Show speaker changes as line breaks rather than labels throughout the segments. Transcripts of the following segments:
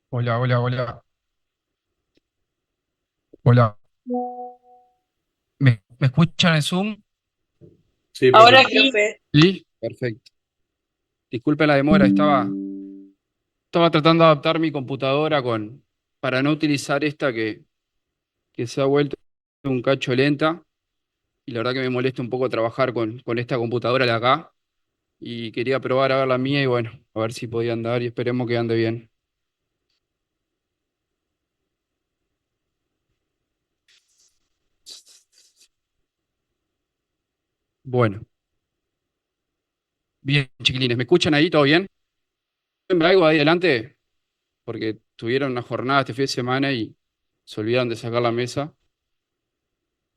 Hola, hola, hola, hola. ¿Me escuchan en Zoom?
Sí,
Ahora
perfecto.
sí, profe.
Sí. Perfecto. Disculpe la demora, estaba tratando de adaptar mi computadora para no utilizar esta que se ha vuelto un cacho lenta y la verdad que me molesta un poco trabajar con esta computadora de acá y quería probar a ver la mía y bueno, a ver si podía andar y esperemos que ande bien. Bueno, bien, chiquilines, ¿me escuchan ahí? ¿Todo bien? ¿Ven algo ahí adelante? Porque tuvieron una jornada este fin de semana y se olvidaron de sacar la mesa.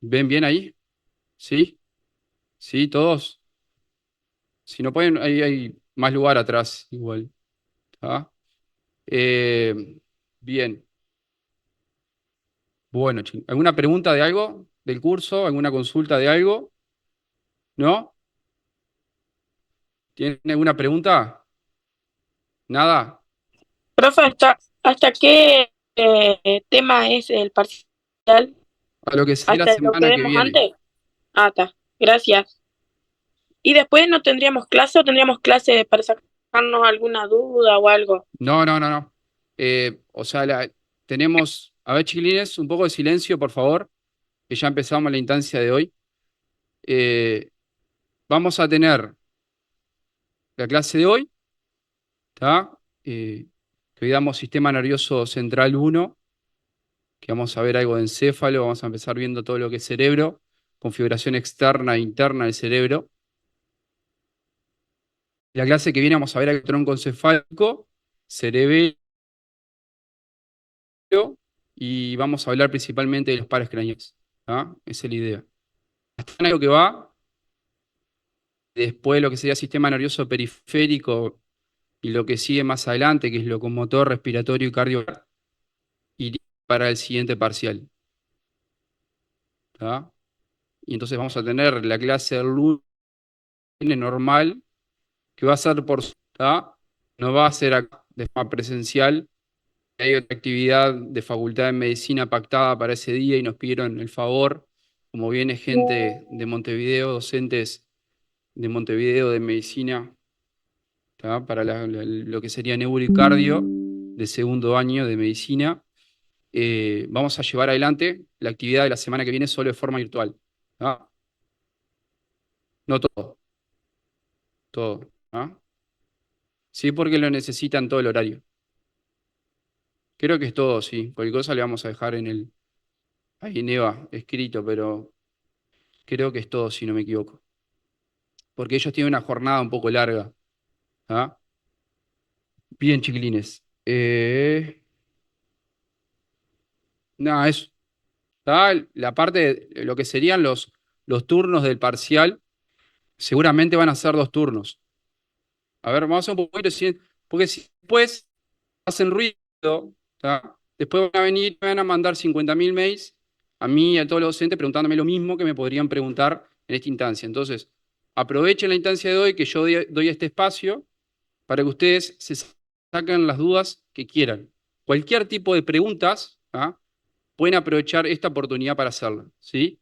¿Ven bien ahí? ¿Sí? ¿Sí? ¿Todos? Si no pueden, hay más lugar atrás, igual. ¿Tá? Eh, bien. Bueno, ¿alguna pregunta de algo del curso? ¿Alguna consulta de algo? ¿No? ¿Tienen alguna pregunta? ¿Nada?
Profe, ¿hasta qué tema es el parcial?
A lo que sea la
¿Hasta lo que
semana que
demos
viene.
antes? Ah, está. Gracias. ¿Y después no tendríamos clase o tendríamos clase para sacarnos alguna duda o algo?
No, no, no, no. O sea, tenemos. A ver, chiquilines, un poco de silencio, por favor, que ya empezamos la instancia de hoy. Eh, Vamos a tener la clase de hoy, ¿está? Que hoy damos Sistema Nervioso Central uno, que vamos a ver algo de encéfalo, vamos a empezar viendo todo lo que es cerebro, configuración externa e interna del cerebro. La clase que viene vamos a ver el tronco encefálico, cerebelo, y vamos a hablar principalmente de los pares craneales. ¿Tá? Esa es la idea. Hasta en algo que va, después lo que sería sistema nervioso periférico y lo que sigue más adelante, que es locomotor, respiratorio y cardiovascular, iría para el siguiente parcial. ¿Tá? Y entonces vamos a tener la clase del lunes normal, que va a ser por Zoom, ¿tá? No va a ser acá de forma presencial. Hay otra actividad de Facultad de Medicina pactada para ese día y nos pidieron el favor, como viene gente de Montevideo, docentes de Montevideo de Medicina, ¿tá? Para lo que sería neuro y cardio de segundo año de Medicina. Vamos a llevar adelante la actividad de la semana que viene solo de forma virtual. ¿Tá? No todo, todo. ¿Ah? Sí, porque lo necesitan todo el horario. Creo que es todo, sí. Cualquier cosa le vamos a dejar ahí en Eva escrito, pero creo que es todo, si no me equivoco. Porque ellos tienen una jornada un poco larga. ¿Ah? Bien, chiquilines. Nada, es la parte de lo que serían los turnos del parcial, seguramente van a ser dos turnos. A ver, vamos a hacer un poquito, porque si después hacen ruido, ¿tá? Después van a venir, me van a mandar 50.000 mails a mí y a todos los docentes preguntándome lo mismo que me podrían preguntar en esta instancia. Entonces, aprovechen la instancia de hoy que yo doy este espacio para que ustedes se saquen las dudas que quieran. Cualquier tipo de preguntas, ¿ah? Pueden aprovechar esta oportunidad para hacerla, ¿sí?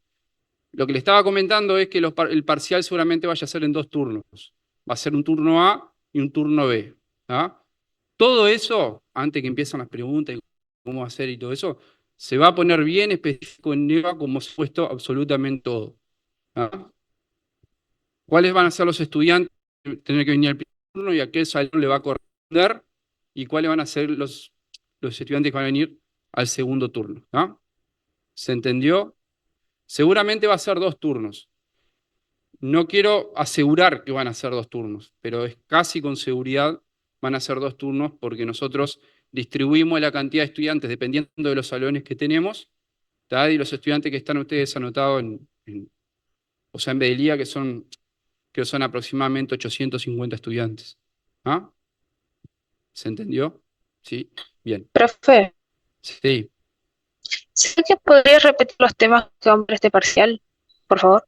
Lo que le estaba comentando es que el parcial seguramente vaya a ser en dos turnos. Va a ser un turno A y un turno B. ¿Ah? Todo eso, antes que empiezan las preguntas y cómo hacer y todo eso, se va a poner bien específico en NEVA como se ha puesto absolutamente todo. ¿Ah? ¿Cuáles van a ser los estudiantes que tener que venir al primer turno y a qué salón le va a corresponder? ¿Y cuáles van a ser los estudiantes que van a venir al segundo turno? ¿Ah? ¿Se entendió? Seguramente va a ser dos turnos. No quiero asegurar que van a ser dos turnos, pero es casi con seguridad van a ser dos turnos porque nosotros distribuimos la cantidad de estudiantes dependiendo de los salones que tenemos, ¿tá? Y los estudiantes que están ustedes anotados o sea, en Bedelía, que son aproximadamente 850 estudiantes. ¿Ah? ¿Se entendió? Sí. Bien.
Profe,
Sí.
¿sabes que podrías repetir los temas que van para este parcial? Por favor.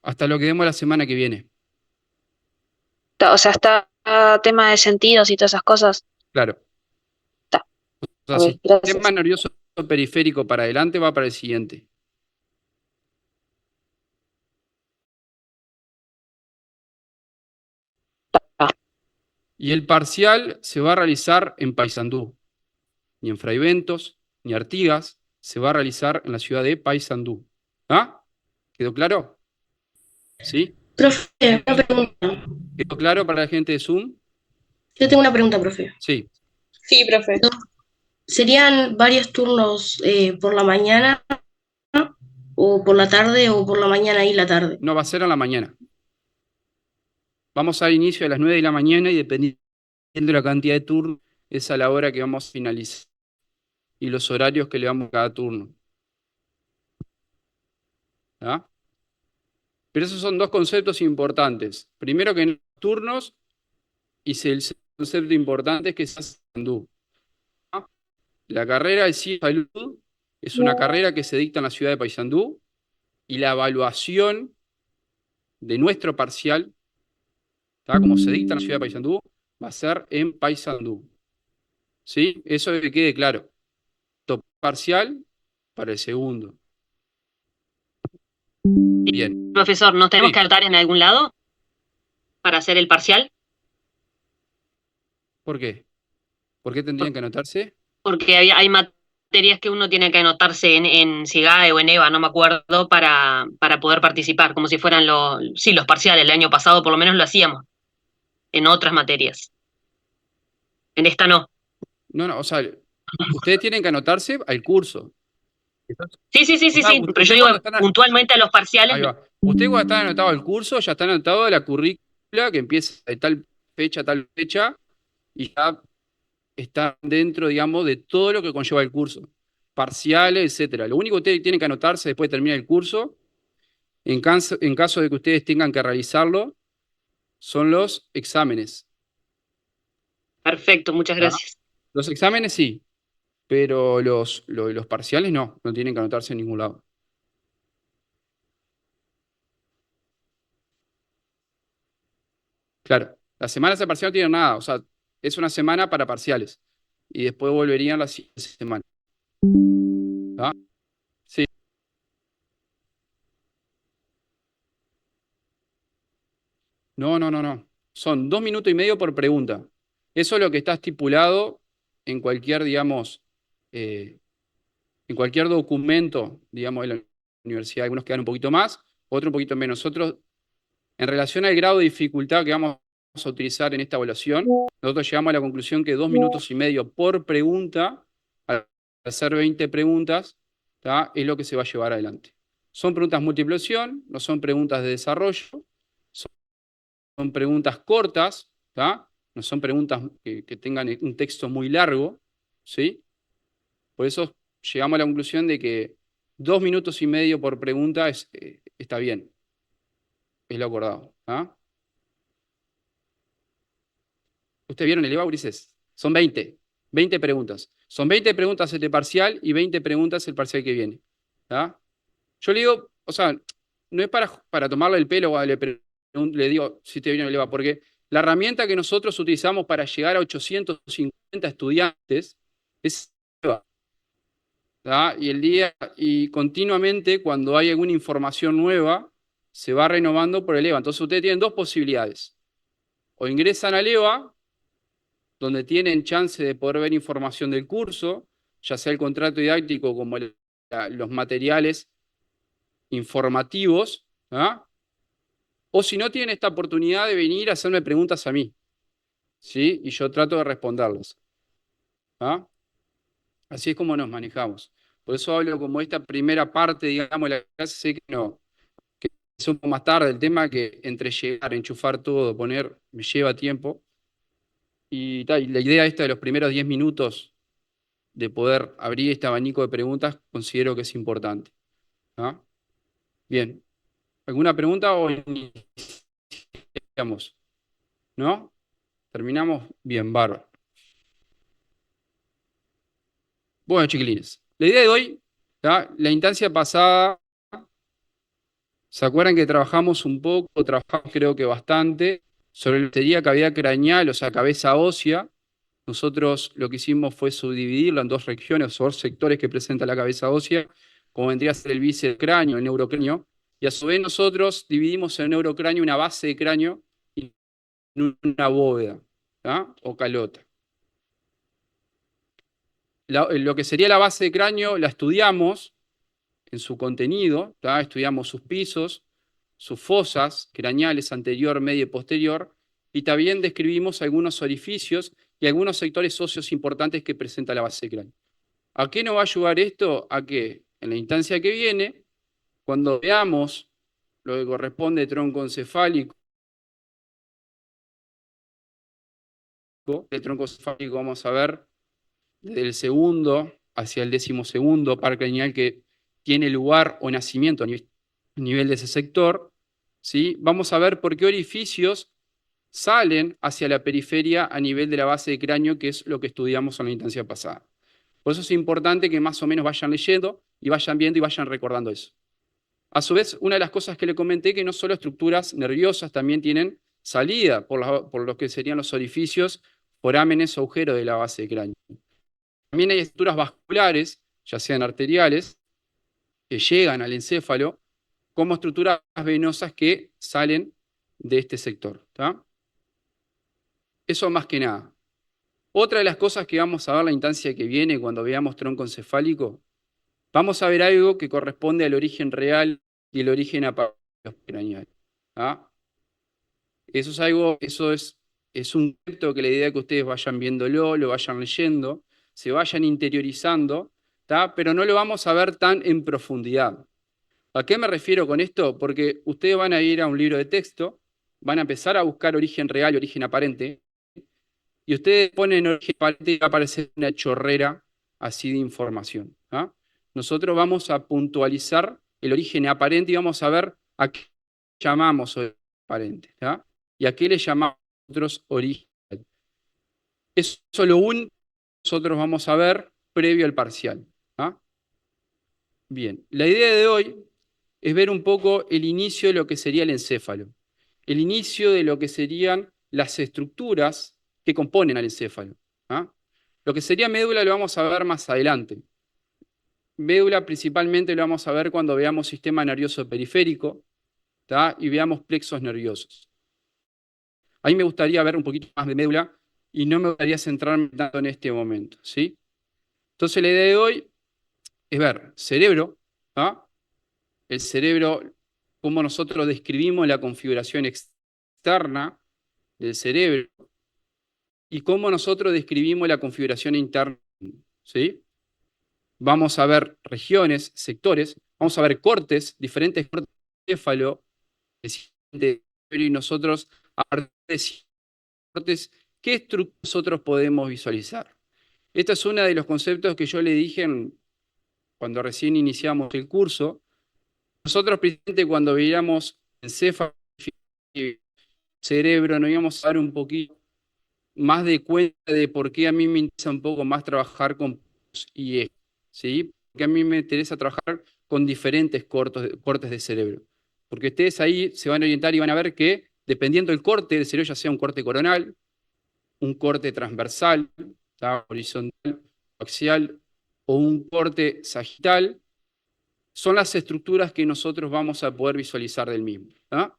Hasta lo que demos la semana que viene.
O sea, está tema de sentidos y todas esas cosas.
Claro.
Está.
sea,
A ver,
sistema
gracias.
nervioso periférico para adelante va para el siguiente.
Ah,
Y el parcial se va a realizar en Paysandú, ni en Fraiventos, ni Artigas, se va a realizar en la ciudad de Paysandú. ¿Ah? ¿Quedó claro? ¿Sí?
Profe, una pregunta.
¿Quedó claro para la gente de Zoom?
Yo tengo una pregunta, profe.
Sí.
sí, profe.
¿Serían varios turnos por la mañana o por la tarde o por la mañana y la tarde?
No va a ser a la mañana. Vamos a dar inicio a las 9 de la mañana y dependiendo de la cantidad de turnos, es a la hora que vamos a finalizar y los horarios que le damos a cada turno. ¿Ah? Pero esos son dos conceptos importantes. Primero que en los turnos y el concepto importante es que se hace en Paysandú. ¿Ah? La carrera de salud es una carrera que se dicta en la ciudad de Paysandú y la evaluación de nuestro parcial, ¿tá? Como se dicta en la ciudad de Paysandú, va a ser en Paysandú. ¿Sí? Eso que quede claro. Top parcial para el segundo. Bien.
Profesor, ¿nos tenemos
Sí.
que anotar en algún lado para hacer el parcial?
¿Por qué? ¿Por qué tendrían que anotarse?
Porque hay materias que uno tiene que anotarse en SIGAE o en EVA, no me acuerdo, para poder participar, como si fueran los parciales. El año pasado por lo menos lo hacíamos en otras materias. En esta no.
No, no, o sea, ustedes tienen que anotarse al curso.
Sí, sí, sí,
O
sí,
sea,
sí, pero yo
ustedes
digo
cuando están,
puntualmente a los parciales.
ahí va. Ustedes cuando están anotados al curso, ya están anotados la currícula que empieza de tal fecha, y ya está dentro, digamos, de todo lo que conlleva el curso. Parciales, etcétera. Lo único que ustedes tienen que anotarse después de terminar el curso, en caso de que ustedes tengan que realizarlo, son los exámenes.
Perfecto, muchas
¿Ah?
gracias.
Los exámenes sí, pero los parciales no tienen que anotarse en ningún lado. Claro, las semanas de parcial no tienen nada, o sea, es una semana para parciales y después volverían la siguiente semana. ¿Ah? Sí, no. Son 2 minutos y medio por pregunta. Eso es lo que está estipulado en cualquier, digamos, eh, en cualquier documento, digamos, de la universidad. Algunos quedan un poquito más, otros un poquito menos. Nosotros, en relación al grado de dificultad que vamos a utilizar en esta evaluación, nosotros llegamos a la conclusión que 2 minutos y medio por pregunta, al hacer 20 preguntas, ¿tá? Es lo que se va a llevar adelante. Son preguntas múltiple opción, no son preguntas de desarrollo, son preguntas cortas, ¿tá? No son preguntas que tengan un texto muy largo, ¿sí? Por eso llegamos a la conclusión de que 2 minutos y medio por pregunta está bien, es lo acordado. ¿Ah? ¿Ustedes vieron el EVA, Ulises? Son 20 preguntas. Son 20 preguntas el de parcial y 20 preguntas el parcial que viene. ¿Tá? Yo le digo, o sea, no es para tomarle el pelo o le digo si te vieron el EVA, porque la herramienta que nosotros utilizamos para llegar a 850 estudiantes es EVA. ¿Tá? Y continuamente, cuando hay alguna información nueva, se va renovando por el EVA. Entonces, ustedes tienen dos posibilidades. O ingresan al EVA, donde tienen chance de poder ver información del curso, ya sea el contrato didáctico como los materiales informativos, ¿ah? O si no, tienen esta oportunidad de venir a hacerme preguntas a mí, ¿sí? Y yo trato de responderlas. ¿Ah? Así es como nos manejamos. Por eso hablo como esta primera parte, digamos, de la clase, sé que no, que es un poco más tarde el tema, que entre llegar, enchufar todo, poner, me lleva tiempo. Y la idea esta de los primeros 10 minutos de poder abrir este abanico de preguntas, considero que es importante. ¿Ah? Bien, ¿alguna pregunta o iniciamos? ¿No? ¿Terminamos? Bien, bárbaro. Bueno, chiquilines, la idea de hoy, ¿tá? La instancia pasada, ¿se acuerdan que trabajamos un poco, trabajamos creo que bastante, sobre la batería cavidad craneal, o sea, cabeza ósea? nosotros lo que hicimos fue subdividirlo en dos regiones, o dos sectores que presenta la cabeza ósea, como vendría a ser el bíceps-cráneo, el neurocráneo, y a su vez nosotros dividimos en el neurocráneo una base de cráneo y una bóveda, ¿tá? O calota. Lo que sería la base de cráneo la estudiamos en su contenido, ¿tá? Estudiamos sus pisos, sus fosas craneales anterior, media y posterior, y también describimos algunos orificios y algunos sectores óseos importantes que presenta la base de cráneo. ¿A qué nos va a ayudar esto? A que en la instancia que viene, cuando veamos lo que corresponde tronco encefálico, el tronco encefálico vamos a ver desde el segundo hacia el 12º par craneal que tiene lugar o nacimiento a nivel de ese sector, ¿sí? Vamos a ver por qué orificios salen hacia la periferia a nivel de la base de cráneo, que es lo que estudiamos en la instancia pasada. Por eso es importante que más o menos vayan leyendo y vayan viendo y vayan recordando eso. A su vez, una de las cosas que le comenté, que no solo estructuras nerviosas también tienen salida por lo que serían los orificios, forámenes o agujeros de la base de cráneo. También hay estructuras vasculares, ya sean arteriales, que llegan al encéfalo, como estructuras venosas que salen de este sector, ¿tá? Eso más que nada. Otra de las cosas que vamos a ver en la instancia que viene cuando veamos tronco encefálico, vamos a ver algo que corresponde al origen real y el origen craneal. ¿Ah? Eso es un concepto que la idea es que ustedes vayan viéndolo, lo vayan leyendo, se vayan interiorizando, ¿tá? Pero no lo vamos a ver tan en profundidad. ¿A qué me refiero con esto? Porque ustedes van a ir a un libro de texto, van a empezar a buscar origen real y origen aparente, y ustedes ponen origen aparente y va a aparecer una chorrera así de información. ¿Ah? Nosotros vamos a puntualizar el origen aparente y vamos a ver a qué llamamos origen aparente, ¿tá? Y a qué le llamamos nosotros origen. Eso es lo único que nosotros vamos a ver previo al parcial. ¿Ah? Bien, la idea de hoy es ver un poco el inicio de lo que sería el encéfalo, el inicio de lo que serían las estructuras que componen al encéfalo. ¿Ah? Lo que sería médula lo vamos a ver más adelante. Médula principalmente lo vamos a ver cuando veamos sistema nervioso periférico, ¿tá? Y veamos plexos nerviosos. A mí me gustaría ver un poquito más de médula y no me gustaría centrarme tanto en este momento, ¿sí? Entonces la idea de hoy es ver cerebro, ¿ah? El cerebro, cómo nosotros describimos la configuración externa del cerebro y cómo nosotros describimos la configuración interna, ¿sí? Vamos a ver regiones, sectores, vamos a ver cortes, diferentes cortes del encéfalo, y nosotros, a partir de cortes, ¿qué estructuras nosotros podemos visualizar? Este es uno de los conceptos que yo le dije cuando recién iniciamos el curso. Nosotros, precisamente, cuando veíamos encéfalo y cerebro, nos íbamos a dar un poquito más de cuenta de por qué a mí me interesa un poco más trabajar con y ejes, ¿sí? Porque a mí me interesa trabajar con diferentes cortes de cerebro. Porque ustedes ahí se van a orientar y van a ver que, dependiendo del corte del cerebro, ya sea un corte coronal, un corte transversal, ¿tá? Horizontal, axial, o un corte sagital, son las estructuras que nosotros vamos a poder visualizar del mismo. ¿Tá?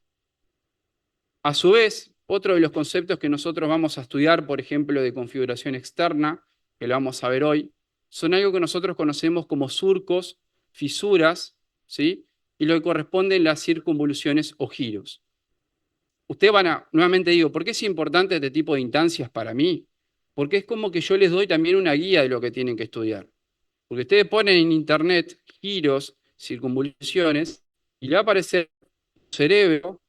A su vez, otro de los conceptos que nosotros vamos a estudiar, por ejemplo, de configuración externa, que lo vamos a ver hoy, son algo que nosotros conocemos como surcos, fisuras, ¿sí? Y lo que corresponden las circunvoluciones o giros. Ustedes nuevamente digo, ¿por qué es importante este tipo de instancias para mí? Porque es como que yo les doy también una guía de lo que tienen que estudiar. Porque ustedes ponen en internet giros, circunvoluciones, y le va a aparecer un cerebro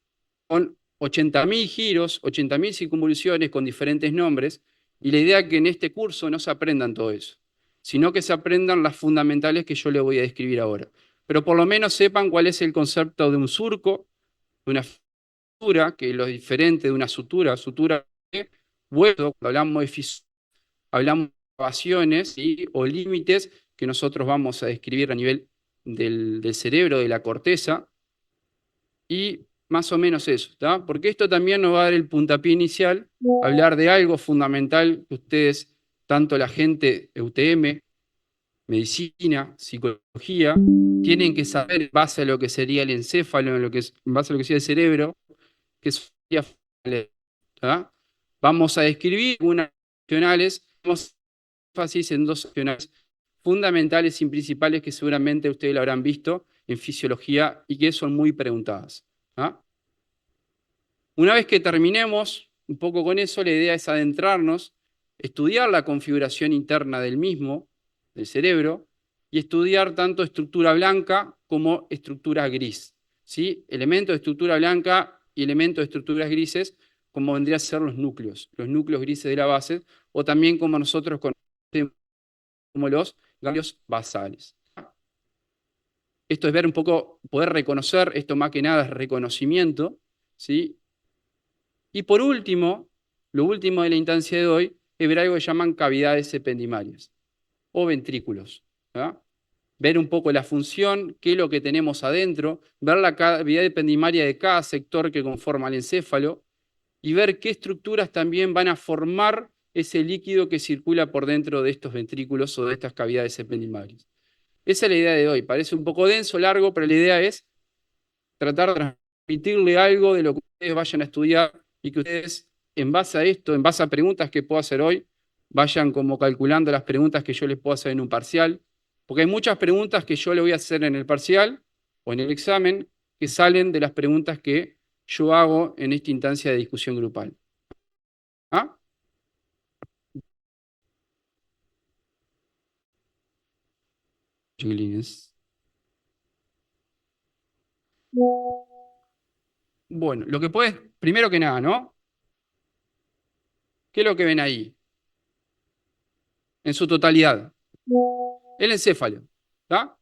con 80.000 giros, 80.000 circunvoluciones con diferentes nombres, y la idea es que en este curso no se aprendan todo eso, sino que se aprendan las fundamentales que yo les voy a describir ahora. Pero por lo menos sepan cuál es el concepto de un surco, de una fisura, que es lo diferente de una sutura. Sutura de hueso, cuando hablamos de fisura, hablamos de elevaciones, ¿sí? O límites que nosotros vamos a describir a nivel del cerebro, de la corteza, y más o menos eso, ¿está? Porque esto también nos va a dar el puntapié inicial, hablar de algo fundamental que ustedes, tanto la gente de UTM, medicina, psicología, tienen que saber en base a lo que sería el encéfalo, en base a lo que sería el cerebro, que sería ¿tá? Vamos a describir algunas funcionales, vamos a hacer énfasis en dos funcionales fundamentales y principales que seguramente ustedes lo habrán visto en fisiología y que son muy preguntadas. ¿Ah? Una vez que terminemos un poco con eso, la idea es adentrarnos, estudiar la configuración interna del mismo, del cerebro, y estudiar tanto estructura blanca como estructura gris. ¿Sí? Elementos de estructura blanca y elementos de estructuras grises, como vendrían a ser los núcleos grises de la base, o también como nosotros conocemos como los ganglios basales. Esto es ver un poco, poder reconocer, esto más que nada es reconocimiento, ¿sí? Y por último, lo último de la instancia de hoy, es ver algo que llaman cavidades ependimarias o ventrículos. ¿Ah? Ver un poco la función, qué es lo que tenemos adentro, ver la cavidad ependimaria de cada sector que conforma el encéfalo y ver qué estructuras también van a formar ese líquido que circula por dentro de estos ventrículos o de estas cavidades ependimarias. Esa es la idea de hoy. Parece un poco denso, largo, pero la idea es tratar de transmitirle algo de lo que ustedes vayan a estudiar y que ustedes, en base a esto, en base a preguntas que puedo hacer hoy, vayan como calculando las preguntas que yo les puedo hacer en un parcial, porque hay muchas preguntas que yo le voy a hacer en el parcial o en el examen que salen de las preguntas que yo hago en esta instancia de discusión grupal. ¿Ah? Chiquilines. Bueno, lo que puedes, primero que nada, ¿no? ¿Qué es lo que ven ahí? En su totalidad. El encéfalo. ¿Está?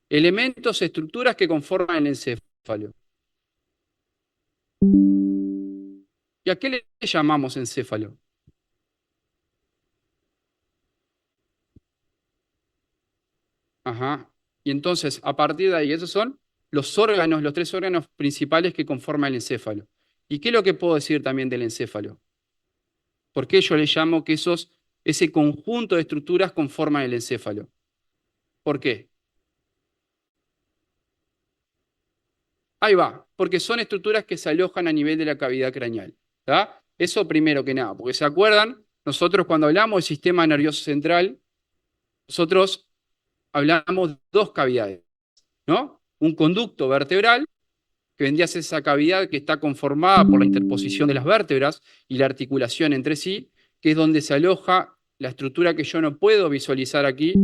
Elementos, estructuras que conforman el encéfalo. ¿Y a qué le llamamos encéfalo? Ajá. Y entonces, a partir de ahí, esos son los órganos, los tres órganos principales que conforman el encéfalo. ¿Y qué es lo que puedo decir también del encéfalo? ¿Por qué yo le llamo que ese conjunto de estructuras conforman el encéfalo? ¿Por qué? Ahí va, porque son estructuras que se alojan a nivel de la cavidad craneal. ¿Tá? Eso primero que nada, porque se acuerdan, nosotros cuando hablamos del sistema nervioso central, nosotros hablamos de dos cavidades, ¿no? Un conducto vertebral, que vendría a ser esa cavidad que está conformada por la interposición de las vértebras y la articulación entre sí, que es donde se aloja la estructura que yo no puedo visualizar aquí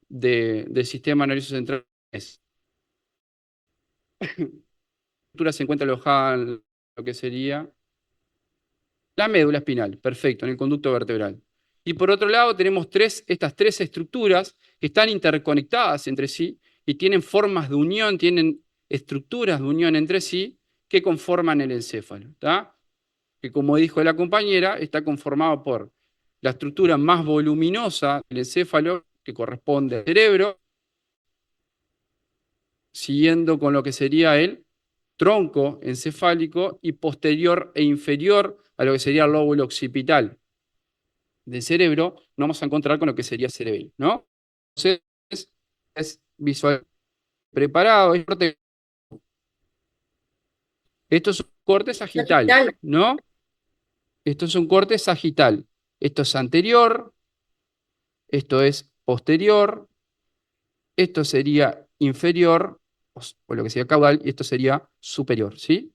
del sistema nervioso central. La estructura se encuentra alojada en lo que sería la médula espinal, perfecto, en el conducto vertebral. Y por otro lado tenemos estas tres estructuras que están interconectadas entre sí y tienen formas de unión, tienen estructuras de unión entre sí que conforman el encéfalo. ¿Tá? Que como dijo la compañera, está conformado por la estructura más voluminosa del encéfalo, que corresponde al cerebro, siguiendo con lo que sería el tronco encefálico y posterior e inferior a lo que sería el lóbulo occipital del cerebro, nos vamos a encontrar con lo que sería cerebelo, ¿no? Entonces, es visual preparado. Esto es un corte sagital, ¿no? Esto es un corte sagital. Esto es anterior, esto es posterior, esto sería inferior, o lo que sería caudal, y esto sería superior, ¿sí?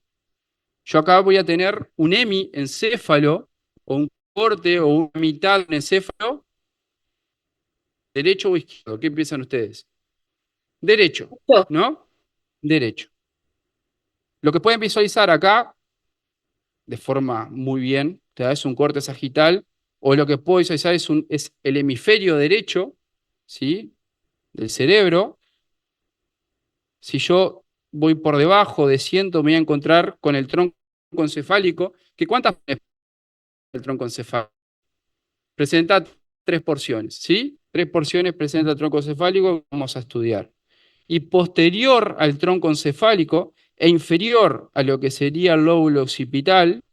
Yo acá voy a tener un hemiencéfalo, o un corte, o una mitad de un encéfalo, derecho o izquierdo. ¿Qué piensan ustedes? Derecho, ¿no? Derecho. Lo que pueden visualizar acá, de forma muy bien, es un corte sagital, o lo que puedo visualizar es el hemisferio derecho, ¿sí? Del cerebro. Si yo voy por debajo, desciendo, me voy a encontrar con el tronco encefálico, que ¿cuántas el tronco encefálico? Presenta tres porciones, ¿sí? Tres porciones presenta el tronco encefálico que vamos a estudiar. Y posterior al tronco encefálico, e inferior a lo que sería el lóbulo occipital.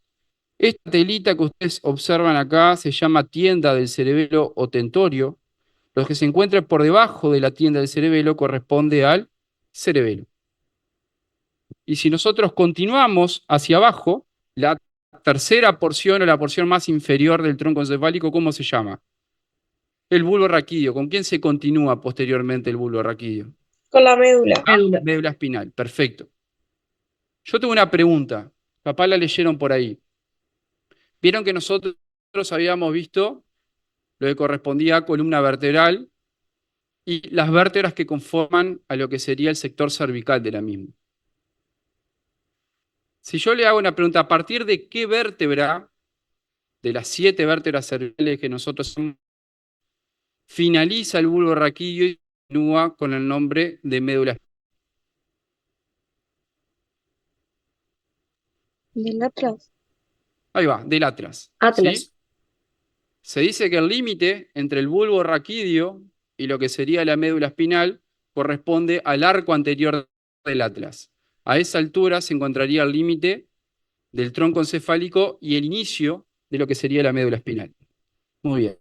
Esta telita que ustedes observan acá se llama tienda del cerebelo o tentorio. Los que se encuentran por debajo de la tienda del cerebelo corresponde al cerebelo. Y si nosotros continuamos hacia abajo, la tercera porción o la porción más inferior del tronco encefálico, ¿cómo se llama? El bulbo raquídeo. ¿Con quién se continúa posteriormente el bulbo raquídeo?
Con la médula.
Médula espinal, perfecto. Yo tengo una pregunta, capaz la leyeron por ahí. Vieron que nosotros habíamos visto lo que correspondía a columna vertebral y las vértebras que conforman a lo que sería el sector cervical de la misma. Si yo le hago una pregunta, ¿a partir de qué vértebra, de las 7 vértebras cervicales que nosotros tenemos, finaliza el bulbo raquídeo y continúa con el nombre de médula espinal?
Del atrás.
Ahí va, del atlas.
Atlas.
¿Sí? Se dice que el límite entre el bulbo raquídeo y lo que sería la médula espinal corresponde al arco anterior del atlas. A esa altura se encontraría el límite del tronco encefálico y el inicio de lo que sería la médula espinal. Muy bien.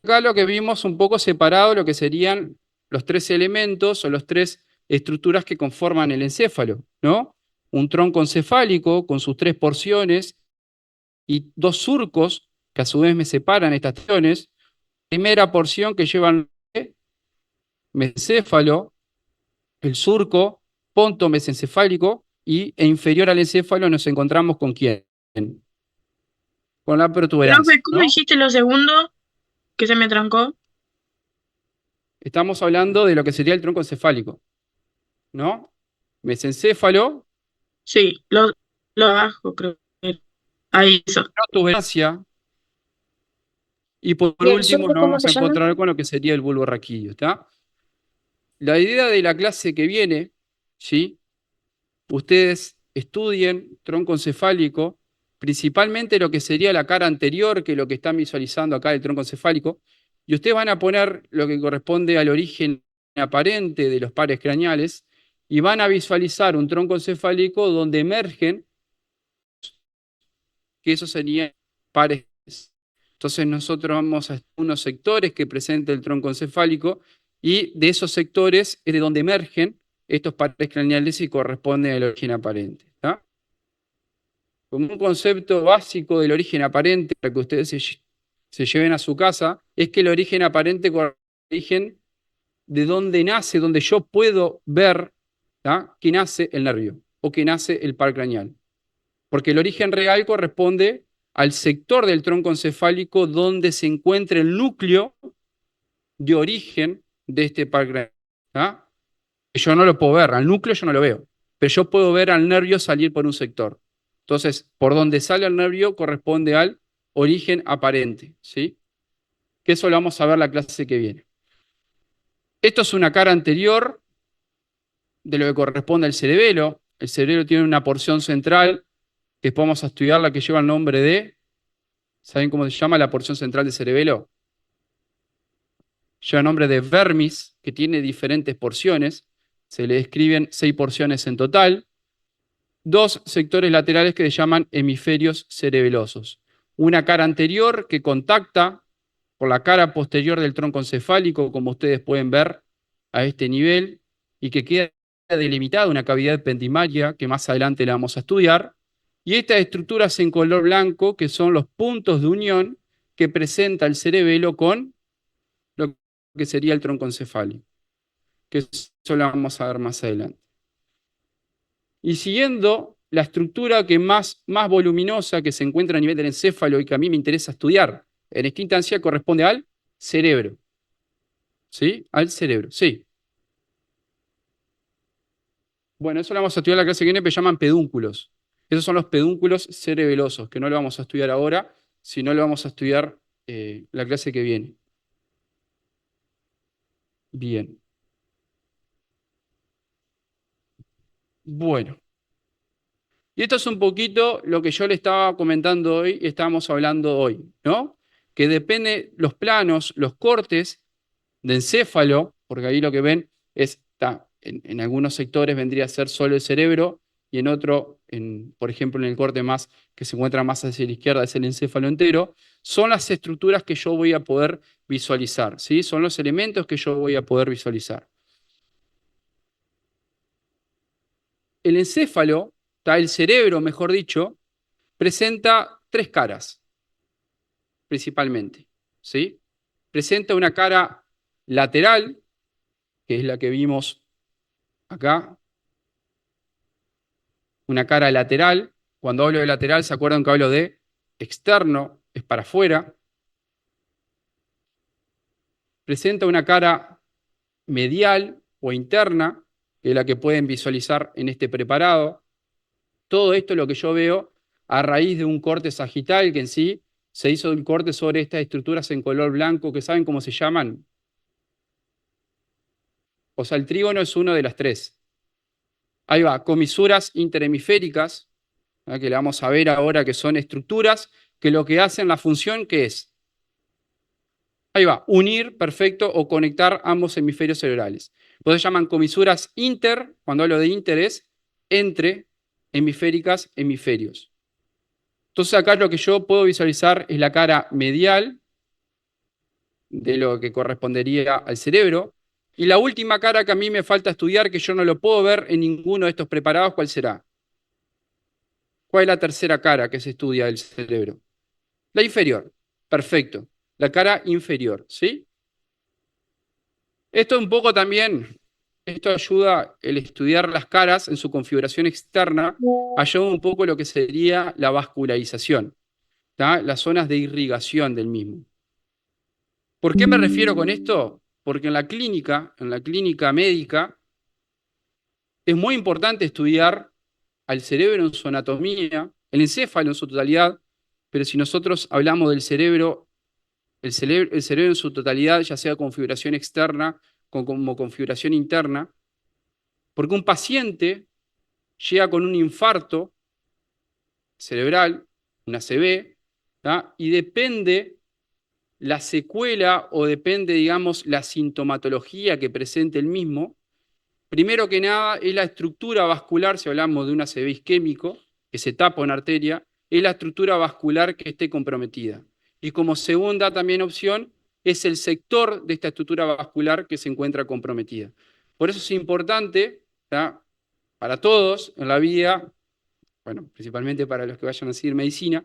Acá lo que vimos un poco separado lo que serían los 3 elementos o las 3 estructuras que conforman el encéfalo, ¿no? Un tronco encefálico con sus 3 porciones y 2 surcos que a su vez me separan estas porciones. Primera porción que llevan mesencéfalo, el surco, ponto mesencefálico e inferior al encéfalo nos encontramos con ¿quién? Con la protuberancia.
Profe, ¿cómo
¿no?
dijiste lo segundo que se me trancó?
Estamos hablando de lo que sería el tronco encefálico, ¿no? Mesencéfalo,
Sí, lo abajo, creo. Ahí, eso.
protuberancia, y por
¿Y el
último
surco
nos
cómo
vamos
se
a
llama?
encontrar con lo que sería el bulbo raquídeo, ¿está? La idea de la clase que viene, ¿sí? Ustedes estudien tronco encefálico, principalmente lo que sería la cara anterior, que es lo que están visualizando acá del tronco encefálico, y ustedes van a poner lo que corresponde al origen aparente de los pares craneales, y van a visualizar un tronco encefálico donde emergen, que esos serían pares. Entonces nosotros vamos a unos sectores que presenta el tronco encefálico, y de esos sectores es de donde emergen estos pares craneales y corresponden al origen aparente. ¿Tá? Como un concepto básico del origen aparente, para que ustedes se lleven a su casa, es que el origen aparente corresponde al origen de donde nace, donde yo puedo ver, ¿tá? Que nace el nervio o que nace el par craneal. Porque el origen real corresponde al sector del tronco encefálico donde se encuentra el núcleo de origen de este par craneal. ¿Tá? Yo no lo puedo ver, al núcleo yo no lo veo, pero yo puedo ver al nervio salir por un sector. Entonces, por donde sale el nervio corresponde al origen aparente, ¿sí? Que eso lo vamos a ver la clase que viene. Esto es una cara anterior de lo que corresponde al cerebelo. El cerebelo tiene una porción central que después vamos a estudiar, la que lleva el nombre de, ¿saben cómo se llama la porción central del cerebelo? Lleva el nombre de vermis, que tiene diferentes porciones. Se le describen 6 porciones en total. 2 sectores laterales que se llaman hemisferios cerebelosos. Una cara anterior que contacta por la cara posterior del tronco encefálico, como ustedes pueden ver a este nivel, y que queda delimitada una cavidad ependimaria que más adelante la vamos a estudiar. Y estas estructuras en color blanco, que son los puntos de unión que presenta el cerebelo con lo que sería el tronco encefálico, que eso lo vamos a ver más adelante. Y siguiendo la estructura que más voluminosa que se encuentra a nivel del encéfalo y que a mí me interesa estudiar, en esta instancia corresponde al cerebro. ¿Sí? Al cerebro, sí. Bueno, eso lo vamos a estudiar en la clase que viene, pero llaman pedúnculos. Esos son los pedúnculos cerebelosos, que no lo vamos a estudiar ahora, sino lo vamos a estudiar la clase que viene. Bien. Bueno. Y esto es un poquito lo que yo le estaba comentando hoy y estábamos hablando hoy, ¿no? Que depende los planos, los cortes de encéfalo, porque ahí lo que ven es en algunos sectores vendría a ser solo el cerebro y en otro, por ejemplo, en el corte más que se encuentra más hacia la izquierda, es el encéfalo entero, son las estructuras que yo voy a poder visualizar, ¿sí? Son los elementos que yo voy a poder visualizar. El encéfalo, el cerebro, mejor dicho, presenta tres caras, principalmente, ¿sí? Presenta una cara lateral, que es la que vimos acá, una cara lateral. Cuando hablo de lateral, ¿se acuerdan que hablo de externo? Es para afuera. Presenta una cara medial o interna, que es la que pueden visualizar en este preparado. Todo esto es lo que yo veo a raíz de un corte sagital que en sí se hizo un corte sobre estas estructuras en color blanco, que ¿saben cómo se llaman? O sea, el trígono es uno de las tres. Ahí va, comisuras interhemisféricas, que le vamos a ver ahora que son estructuras que lo que hacen la función que es, ahí va, unir, perfecto, o conectar ambos hemisferios cerebrales. Por eso se llaman comisuras inter, cuando hablo de inter es entre hemisféricas, hemisferios. Entonces acá lo que yo puedo visualizar es la cara medial de lo que correspondería al cerebro. Y la última cara que a mí me falta estudiar, que yo no lo puedo ver en ninguno de estos preparados, ¿cuál será? ¿Cuál es la tercera cara que se estudia del cerebro? La inferior. Perfecto. La cara inferior, ¿sí? Esto un poco también, esto ayuda el estudiar las caras en su configuración externa, ayuda un poco lo que sería la vascularización, ¿tá? Las zonas de irrigación del mismo. ¿Por qué me refiero con esto? Porque en la clínica médica, es muy importante estudiar al cerebro en su anatomía, el encéfalo en su totalidad, pero si nosotros hablamos del cerebro, el cerebro en su totalidad, ya sea configuración externa como configuración interna, porque un paciente llega con un infarto cerebral, una ACV, ¿tá? Y depende la secuela o depende, digamos, la sintomatología que presente el mismo. Primero que nada, es la estructura vascular, si hablamos de un ACV isquémico, que se tapa una arteria, es la estructura vascular que esté comprometida. Y como segunda también opción, es el sector de esta estructura vascular que se encuentra comprometida. Por eso es importante, ¿tá? Para todos en la vida, bueno, principalmente para los que vayan a seguir medicina,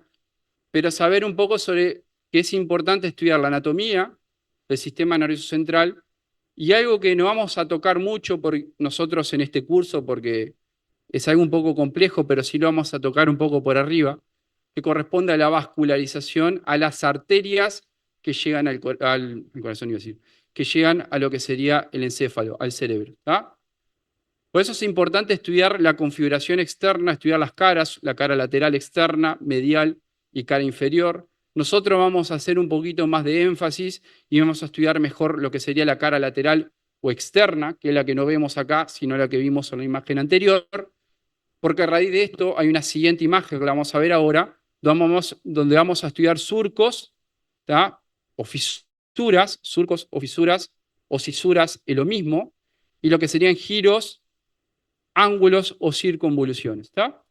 pero saber un poco sobre que es importante estudiar la anatomía del sistema nervioso central y algo que no vamos a tocar mucho por nosotros en este curso porque es algo un poco complejo, pero sí lo vamos a tocar un poco por arriba, que corresponde a la vascularización, a las arterias que llegan al corazón, iba a decir, que llegan a lo que sería el encéfalo, al cerebro. ¿Tá? Por eso es importante estudiar la configuración externa, estudiar las caras, la cara lateral externa, medial y cara inferior. Nosotros vamos a hacer un poquito más de énfasis y vamos a estudiar mejor lo que sería la cara lateral o externa, que es la que no vemos acá, sino la que vimos en la imagen anterior, porque a raíz de esto hay una siguiente imagen que la vamos a ver ahora, donde vamos a estudiar surcos, ¿tá? O fisuras, surcos o fisuras, o cisuras es lo mismo, y lo que serían giros, ángulos o circunvoluciones. ¿Está?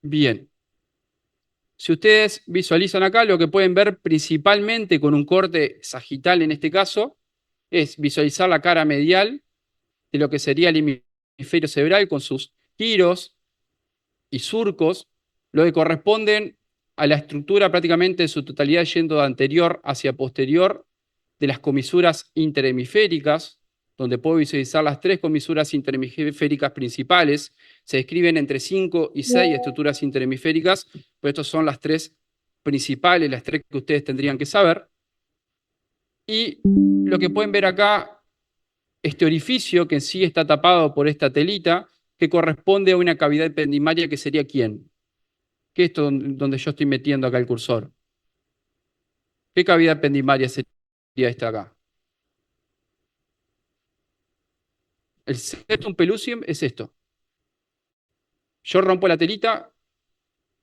Bien. Si ustedes visualizan acá, lo que pueden ver principalmente con un corte sagital en este caso, es visualizar la cara medial de lo que sería el hemisferio cerebral con sus giros y surcos, lo que corresponden a la estructura prácticamente de su totalidad yendo de anterior hacia posterior de las comisuras interhemisféricas, donde puedo visualizar las tres comisuras interhemisféricas principales. Se describen entre 5 y 6 estructuras interhemisféricas, pero estas son las tres principales, las tres que ustedes tendrían que saber. Y lo que pueden ver acá, este orificio que en sí está tapado por esta telita, que corresponde a una cavidad ependimaria que sería ¿quién? ¿Qué es esto donde yo estoy metiendo acá el cursor? ¿Qué cavidad ependimaria sería esta acá? El septum pellucidum es esto. Yo rompo la telita,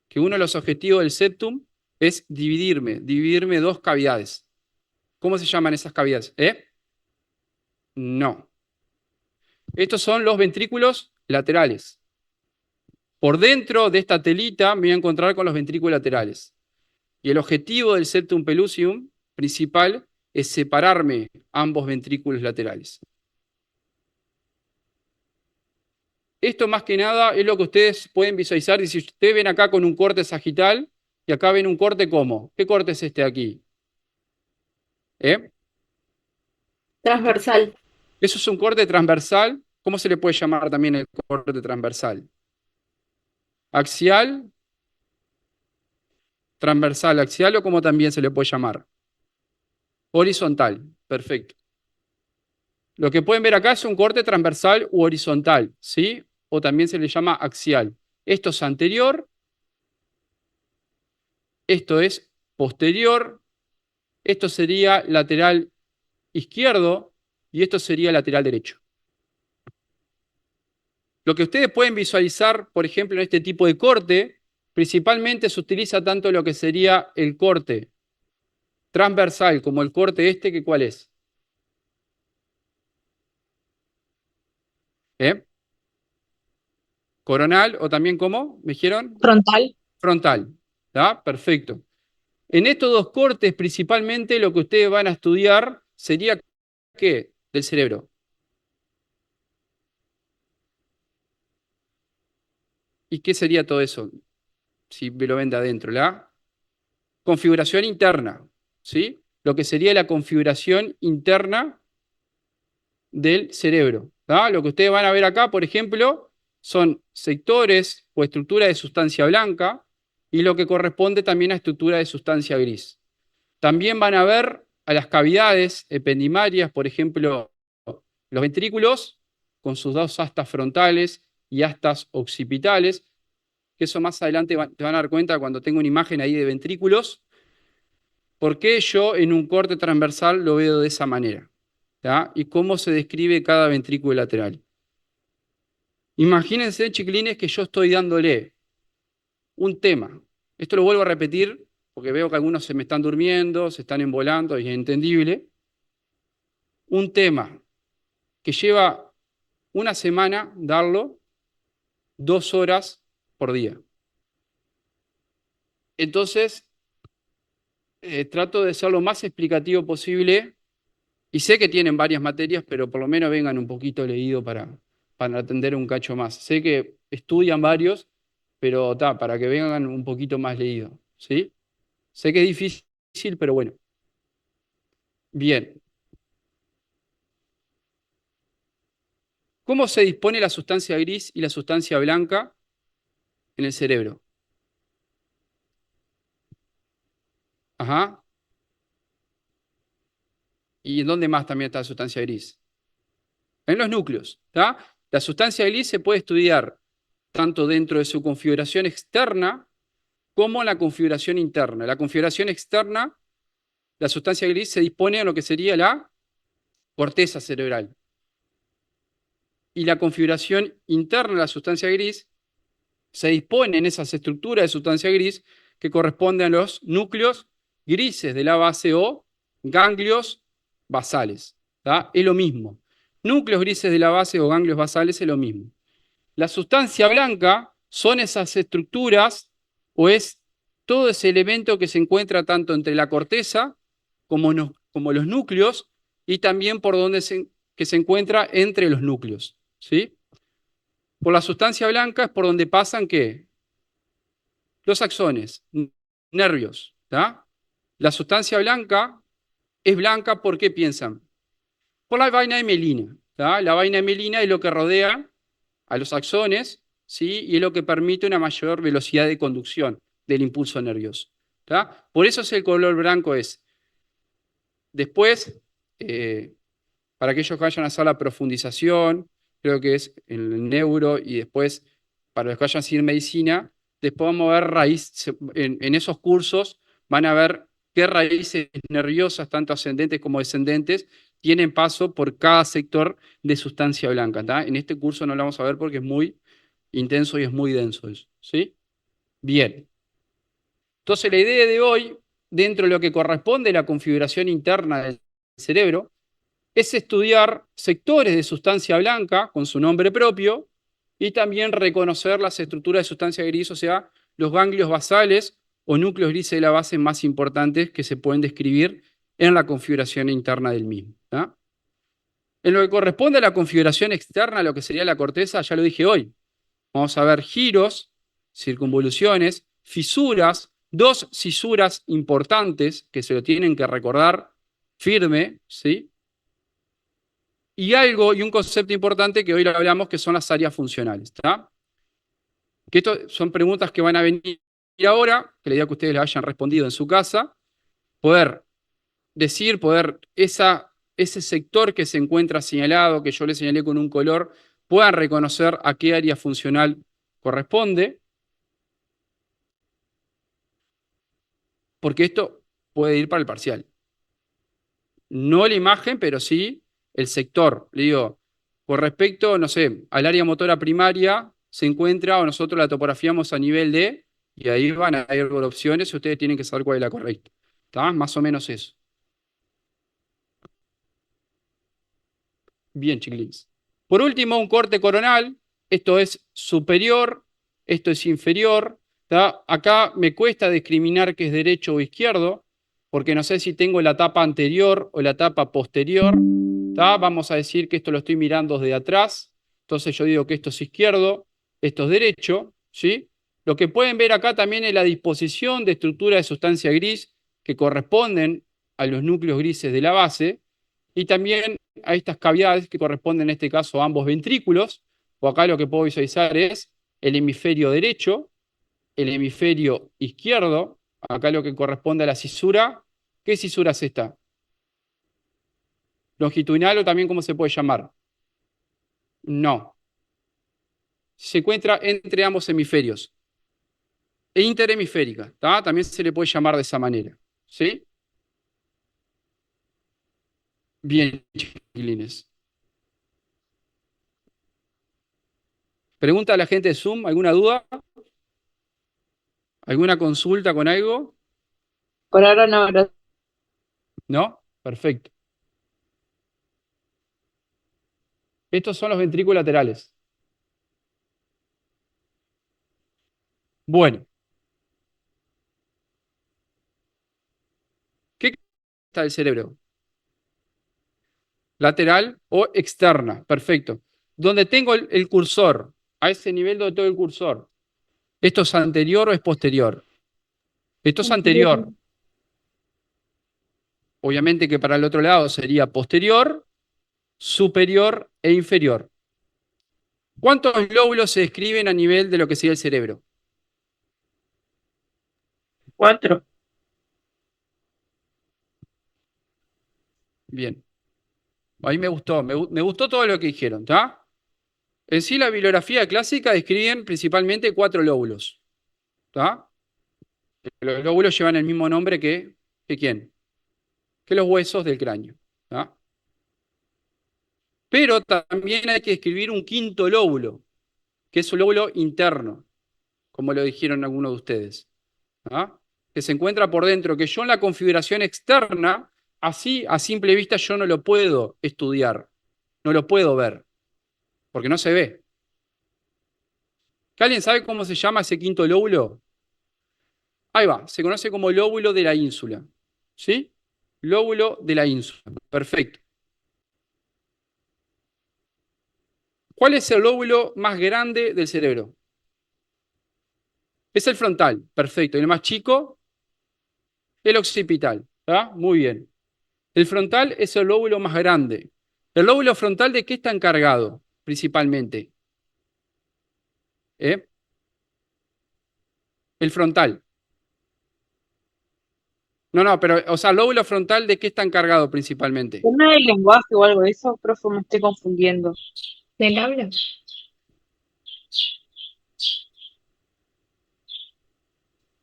que uno de los objetivos del septum es dividirme dos cavidades. ¿Cómo se llaman esas cavidades? No. Estos son los ventrículos laterales. Por dentro de esta telita me voy a encontrar con los ventrículos laterales. Y el objetivo del septum pellucidum principal es separarme ambos ventrículos laterales. Esto más que nada es lo que ustedes pueden visualizar. Y si ustedes ven acá con un corte sagital y acá ven un corte ¿cómo? ¿Qué corte es este aquí?
Transversal.
Eso es un corte transversal. ¿Cómo se le puede llamar también el corte transversal? Axial, transversal, axial o como también se le puede llamar. Horizontal, perfecto. Lo que pueden ver acá es un corte transversal u horizontal, ¿sí? O también se le llama axial. Esto es anterior, esto es posterior, esto sería lateral izquierdo y esto sería lateral derecho. Lo que ustedes pueden visualizar, por ejemplo, en este tipo de corte, principalmente se utiliza tanto lo que sería el corte transversal como el corte este, que ¿cuál es? Coronal o también ¿cómo? ¿Me dijeron?
Frontal.
Frontal. ¿Está? Perfecto. En estos dos cortes, principalmente lo que ustedes van a estudiar sería ¿qué? Del cerebro. ¿Y qué sería todo eso? Si me lo ven de adentro, la configuración interna, ¿sí? Lo que sería la configuración interna del cerebro. ¿Tá? Lo que ustedes van a ver acá, por ejemplo, son sectores o estructura de sustancia blanca y lo que corresponde también a estructura de sustancia gris. También van a ver a las cavidades ependimarias, por ejemplo, los ventrículos con sus dos astas frontales y astas occipitales, que eso más adelante te van a dar cuenta cuando tengo una imagen ahí de ventrículos, por qué yo en un corte transversal lo veo de esa manera, ¿tá? Y cómo se describe cada ventrículo lateral. Imagínense, chiquilines, que yo estoy dándole un tema. Esto lo vuelvo a repetir porque veo que algunos se me están durmiendo, se están embolando, y es entendible. Un tema que lleva una semana darlo 2 horas por día. Entonces, trato de ser lo más explicativo posible y sé que tienen varias materias, pero por lo menos vengan un poquito leído para atender un cacho más. Sé que estudian varios, pero para que vengan un poquito más leído, ¿sí? Sé que es difícil, pero bueno. Bien. ¿Cómo se dispone la sustancia gris y la sustancia blanca en el cerebro? Ajá. ¿Y en dónde más también está la sustancia gris? En los núcleos. ¿Tá? La sustancia gris se puede estudiar tanto dentro de su configuración externa como en la configuración interna. La configuración externa, la sustancia gris se dispone en lo que sería la corteza cerebral. Y la configuración interna de la sustancia gris se dispone en esas estructuras de sustancia gris que corresponden a los núcleos grises de la base o ganglios basales. ¿Tá? Es lo mismo. Núcleos grises de la base o ganglios basales es lo mismo. La sustancia blanca son esas estructuras o es todo ese elemento que se encuentra tanto entre la corteza como los núcleos y también por donde que se encuentra entre los núcleos. ¿Sí? Por la sustancia blanca es por donde pasan ¿qué? Los axones, nervios. ¿Tá? La sustancia blanca es blanca, ¿por qué piensan? Por la vaina de mielina. ¿Tá? La vaina de mielina es lo que rodea a los axones, ¿sí? Y es lo que permite una mayor velocidad de conducción del impulso nervioso. ¿Tá? Por eso es el color blanco es. Después, para aquellos que vayan a hacer la profundización, creo que es en el neuro, y después, para los que vayan a seguir medicina, después vamos a ver en esos cursos van a ver qué raíces nerviosas, tanto ascendentes como descendentes, tienen paso por cada sector de sustancia blanca. ¿Tá? En este curso no lo vamos a ver porque es muy intenso y es muy denso eso. ¿Sí? Bien. Entonces la idea de hoy, dentro de lo que corresponde a la configuración interna del cerebro, es estudiar sectores de sustancia blanca con su nombre propio y también reconocer las estructuras de sustancia gris, o sea, los ganglios basales o núcleos grises de la base más importantes que se pueden describir en la configuración interna del mismo. ¿Tá? En lo que corresponde a la configuración externa, lo que sería la corteza, ya lo dije hoy. Vamos a ver giros, circunvoluciones, fisuras, dos fisuras importantes que se lo tienen que recordar firme, ¿sí? Y un concepto importante que hoy lo hablamos, que son las áreas funcionales, ¿tá? Que esto son preguntas que van a venir ahora, que la idea que ustedes las hayan respondido en su casa, poder decir, ese sector que se encuentra señalado, que yo le señalé con un color, puedan reconocer a qué área funcional corresponde, porque esto puede ir para el parcial. No la imagen, pero sí el sector. Le digo, con respecto, no sé, al área motora primaria, se encuentra, o nosotros la topografiamos a nivel de, y ahí van a ir por opciones y ustedes tienen que saber cuál es la correcta. ¿Está? Más o menos eso. Bien, chiquilines. Por último, un corte coronal. Esto es superior, esto es inferior. ¿Tá? Acá me cuesta discriminar qué es derecho o izquierdo, porque no sé si tengo la tapa anterior o la tapa posterior. ¿Tá? Vamos a decir que esto lo estoy mirando desde atrás. Entonces yo digo que esto es izquierdo, esto es derecho. ¿Sí? Lo que pueden ver acá también es la disposición de estructura de sustancia gris que corresponden a los núcleos grises de la base. Y también a estas cavidades que corresponden en este caso a ambos ventrículos, o acá lo que puedo visualizar es el hemisferio derecho, el hemisferio izquierdo, acá lo que corresponde a la cisura. ¿Qué cisura es esta? ¿Longitudinal o también cómo se puede llamar? No. Se encuentra entre ambos hemisferios. E interhemisférica, ¿tá? También se le puede llamar de esa manera. ¿Sí? Bien, chiquilines. Pregunta a la gente de Zoom, ¿alguna duda? ¿Alguna consulta con algo?
Por ahora no, gracias.
¿No? Perfecto. Estos son los ventrículos laterales. Bueno, ¿qué está del cerebro? ¿Lateral o externa? Perfecto. Donde tengo el cursor, a ese nivel donde tengo el cursor. ¿Esto es anterior o es posterior? Esto es anterior. Obviamente que para el otro lado sería posterior, superior e inferior. ¿Cuántos lóbulos se describen a nivel de lo que sería el cerebro?
4.
Bien. Ahí me gustó, me gustó todo lo que dijeron, ¿está? En sí, la bibliografía clásica describen principalmente 4 lóbulos, ¿está? Los lóbulos llevan el mismo nombre que ¿quién? Que los huesos del cráneo, ¿tá? Pero también hay que describir un quinto lóbulo, que es un lóbulo interno, como lo dijeron algunos de ustedes, ¿tá? Que se encuentra por dentro, que yo en la configuración externa, así a simple vista yo no lo puedo estudiar, no lo puedo ver, porque no se ve. ¿Que alguien sabe cómo se llama ese quinto lóbulo? Ahí va, se conoce como lóbulo de la ínsula, ¿sí? Lóbulo de la ínsula, perfecto. ¿Cuál es el lóbulo más grande del cerebro? Es el frontal, perfecto. ¿Y el más chico? El occipital, ¿está? Muy bien. El frontal es el lóbulo más grande. ¿El lóbulo frontal de qué está encargado principalmente? ¿Eh? El frontal. No, pero, o sea, ¿el lóbulo frontal de qué está encargado principalmente?
¿Tema del lenguaje o algo de eso, profe? Me estoy confundiendo.
¿Del habla?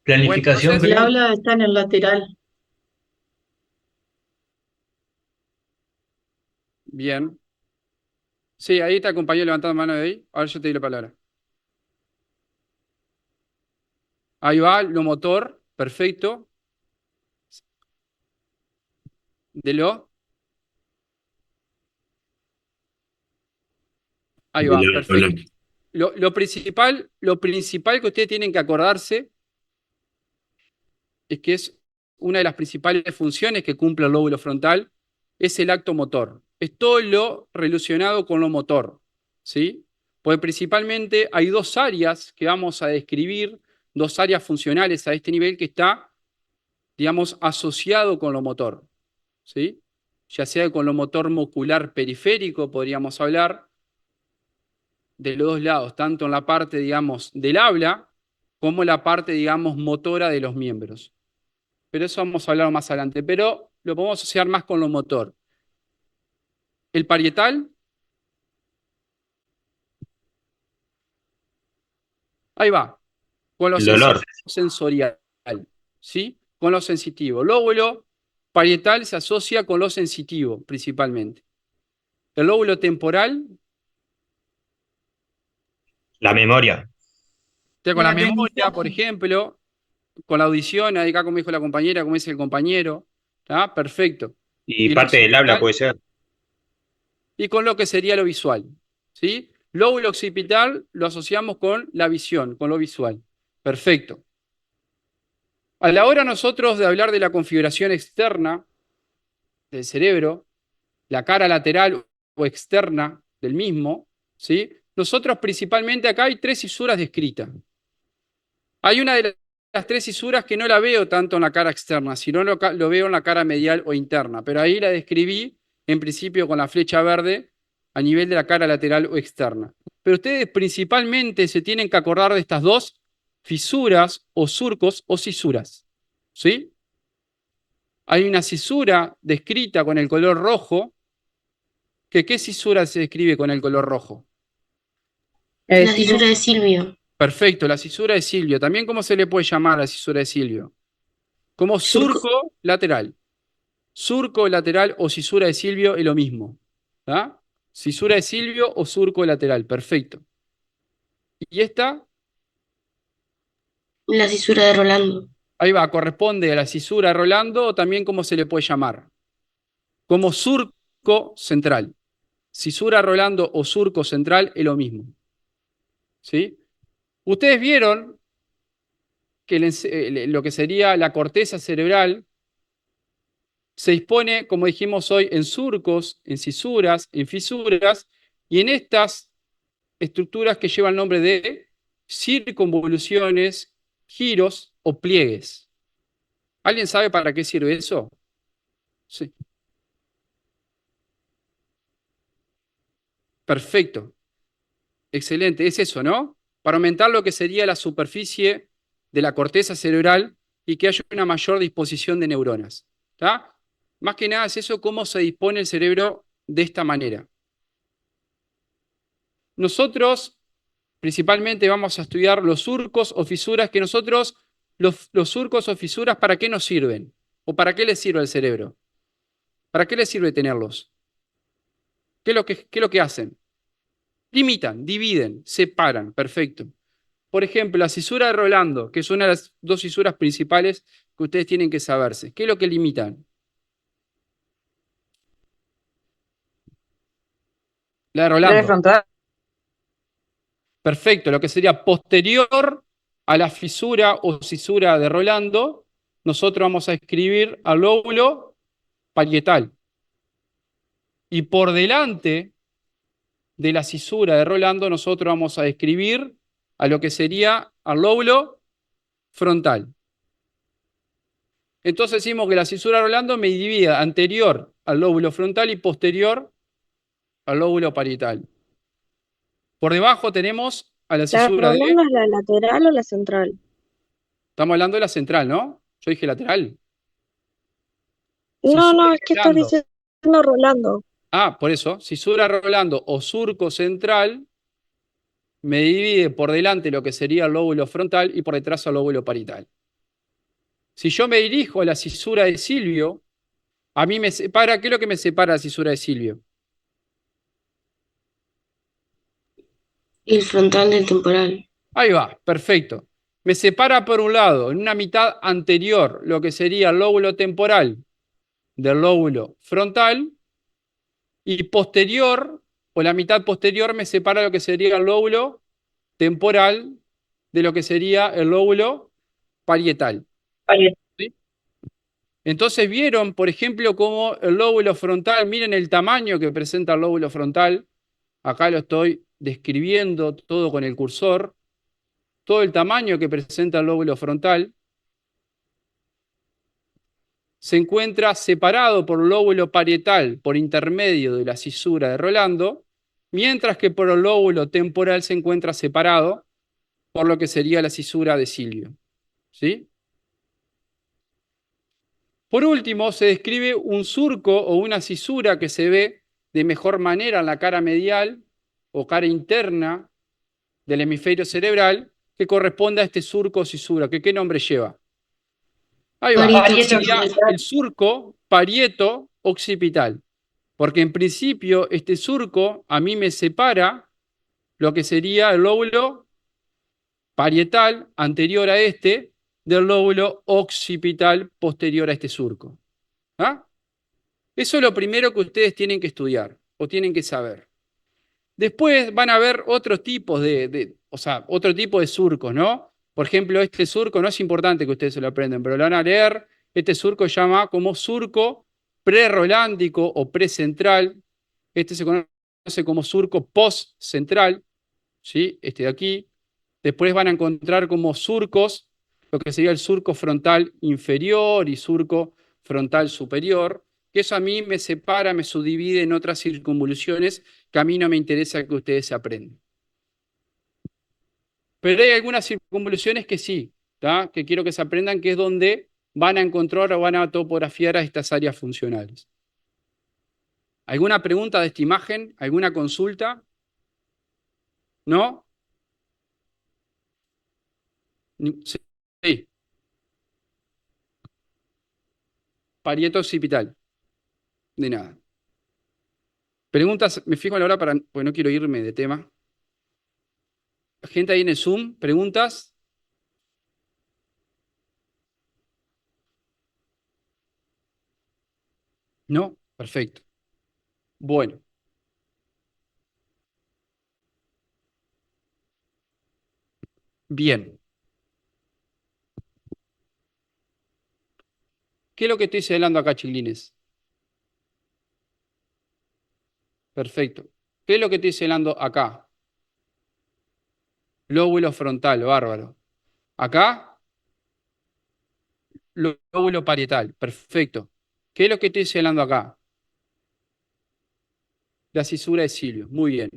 Planificación,
entonces,
El
creo.
habla está en el lateral.
bien. Sí, ahí te acompañó levantando mano de ahí. Ahora yo te doy la palabra. Ahí va, lo motor, perfecto. De lo Ahí va, perfecto. Lo principal que ustedes tienen que acordarse es que es una de las principales funciones que cumple el lóbulo frontal, es el acto motor. Es todo lo relacionado con lo motor, ¿sí? Porque principalmente hay dos áreas que vamos a describir, dos áreas funcionales a este nivel que está, digamos, asociado con lo motor, ¿sí? Ya sea con lo motor mocular periférico, podríamos hablar, de los dos lados, tanto en la parte, digamos, del habla, como en la parte, digamos, motora de los miembros. Pero eso vamos a hablar más adelante. Pero lo podemos asociar más con lo motor. El parietal, ahí va, con lo
El dolor.
sensorial, ¿sí? Con lo sensitivo. Lóbulo parietal se asocia con lo sensitivo, principalmente. El lóbulo temporal,
La memoria.
con la
La
memoria,
cognición.
por ejemplo, con la audición, acá como dijo la compañera, como dice el compañero, ¿está? Perfecto.
Y
Y el
parte del habla
occipital,
puede ser.
y con lo que sería lo visual, ¿sí? Lóbulo occipital lo asociamos con la visión, con lo visual. Perfecto. A la hora nosotros de hablar de la configuración externa del cerebro, la cara lateral o externa del mismo, ¿sí? Nosotros principalmente acá hay tres fisuras descritas. Hay una de las tres fisuras que no la veo tanto en la cara externa, sino lo veo en la cara medial o interna, pero ahí la describí en principio con la flecha verde a nivel de la cara lateral o externa. Pero ustedes principalmente se tienen que acordar de estas dos fisuras o surcos o cisuras, ¿sí? Hay una cisura descrita con el color rojo, que ¿qué cisura se describe con el color rojo?
La cisura de Silvio.
Perfecto, la cisura de Silvio. También, ¿cómo se le puede llamar a la cisura de Silvio? Como
Surco.
surco lateral. Surco lateral o cisura de Silvio es lo mismo. ¿Ah? Cisura de Silvio o surco lateral. Perfecto. Y esta,
La cisura de Rolando.
ahí va, corresponde a la cisura de Rolando o también, ¿cómo se le puede llamar? Como surco central. Cisura Rolando o surco central es lo mismo. ¿Sí? Ustedes vieron que lo que sería la corteza cerebral se dispone, como dijimos hoy, en surcos, en cisuras, en fisuras, y en estas estructuras que llevan el nombre de circunvoluciones, giros o pliegues. ¿Alguien sabe para qué sirve eso? Sí. Perfecto. Excelente. Es eso, ¿no? Para aumentar lo que sería la superficie de la corteza cerebral y que haya una mayor disposición de neuronas. ¿Está? Más que nada es eso, cómo se dispone el cerebro de esta manera. Nosotros principalmente vamos a estudiar los surcos o fisuras que nosotros, los surcos o fisuras, ¿para qué nos sirven? ¿O para qué les sirve al cerebro? ¿Para qué les sirve tenerlos? ¿Qué es lo que hacen? Limitan, dividen, separan, perfecto. Por ejemplo, la cisura de Rolando, que es una de las dos fisuras principales que ustedes tienen que saberse. ¿Qué es lo que limitan? La de Rolando.
Frontal.
Perfecto, lo que sería posterior a la fisura o cisura de Rolando, nosotros vamos a escribir al lóbulo parietal. Y por delante de la cisura de Rolando, nosotros vamos a describir a lo que sería al lóbulo frontal. Entonces decimos que la cisura de Rolando me divide anterior al lóbulo frontal y posterior al lóbulo parietal. Por debajo tenemos a la
¿La
cisura de...
Rolando es la lateral o la central?
Estamos hablando de la central, ¿no? Yo dije lateral.
No,
Cisura
no,
de
es que estás
Rolando.
diciendo Rolando.
Ah, por eso, cisura Rolando o surco central me divide por delante lo que sería el lóbulo frontal y por detrás el lóbulo parietal. Si yo me dirijo a la cisura de Silvio, a mí me separa, ¿qué es lo que me separa la cisura de Silvio?
El frontal del temporal.
Ahí va, perfecto. Me separa por un lado, en una mitad anterior, lo que sería el lóbulo temporal del lóbulo frontal y posterior o la mitad posterior me separa lo que sería el lóbulo temporal de lo que sería el lóbulo parietal. ¿Sí? Entonces vieron, por ejemplo, cómo el lóbulo frontal, miren el tamaño que presenta el lóbulo frontal, acá lo estoy describiendo todo con el cursor, todo el tamaño que presenta el lóbulo frontal, se encuentra separado por el lóbulo parietal por intermedio de la cisura de Rolando, mientras que por el lóbulo temporal se encuentra separado por lo que sería la cisura de Silvio. ¿Sí? Por último, se describe un surco o una cisura que se ve de mejor manera en la cara medial o cara interna del hemisferio cerebral, que corresponde a este surco o cisura. ¿Qué nombre lleva? Ahí va. Sería el surco parieto occipital. Porque en principio este surco a mí me separa lo que sería el lóbulo parietal anterior a este del lóbulo occipital posterior a este surco. ¿Ah? Eso es lo primero que ustedes tienen que estudiar o tienen que saber. Después van a ver otros tipos otro tipo de surcos, ¿no? Por ejemplo, este surco no es importante que ustedes se lo aprendan, pero lo van a leer. Este surco se llama como surco prerolándico o precentral. Este se conoce como surco postcentral, ¿sí? Este de aquí. Después van a encontrar como surcos, lo que sería el surco frontal inferior y surco frontal superior, que eso a mí me separa, me subdivide en otras circunvoluciones que a mí no me interesa que ustedes aprendan. Pero hay algunas circunvoluciones que sí, ¿tá? Que quiero que se aprendan, que es donde van a encontrar o van a topografiar a estas áreas funcionales. ¿Alguna pregunta de esta imagen? ¿Alguna consulta? ¿No? Sí. Parieto occipital. De nada. Preguntas, me fijo en la hora porque no quiero irme de tema. Gente ahí en el Zoom, ¿preguntas? ¿No? Perfecto. Bueno. Bien. ¿Qué es lo que estoy señalando acá, chiquilines? Perfecto. ¿Qué es lo que estoy señalando acá? Lóbulo frontal, bárbaro. Acá, lóbulo parietal. Perfecto. ¿Qué es lo que estoy señalando acá? La cisura de Silvio. Muy bien.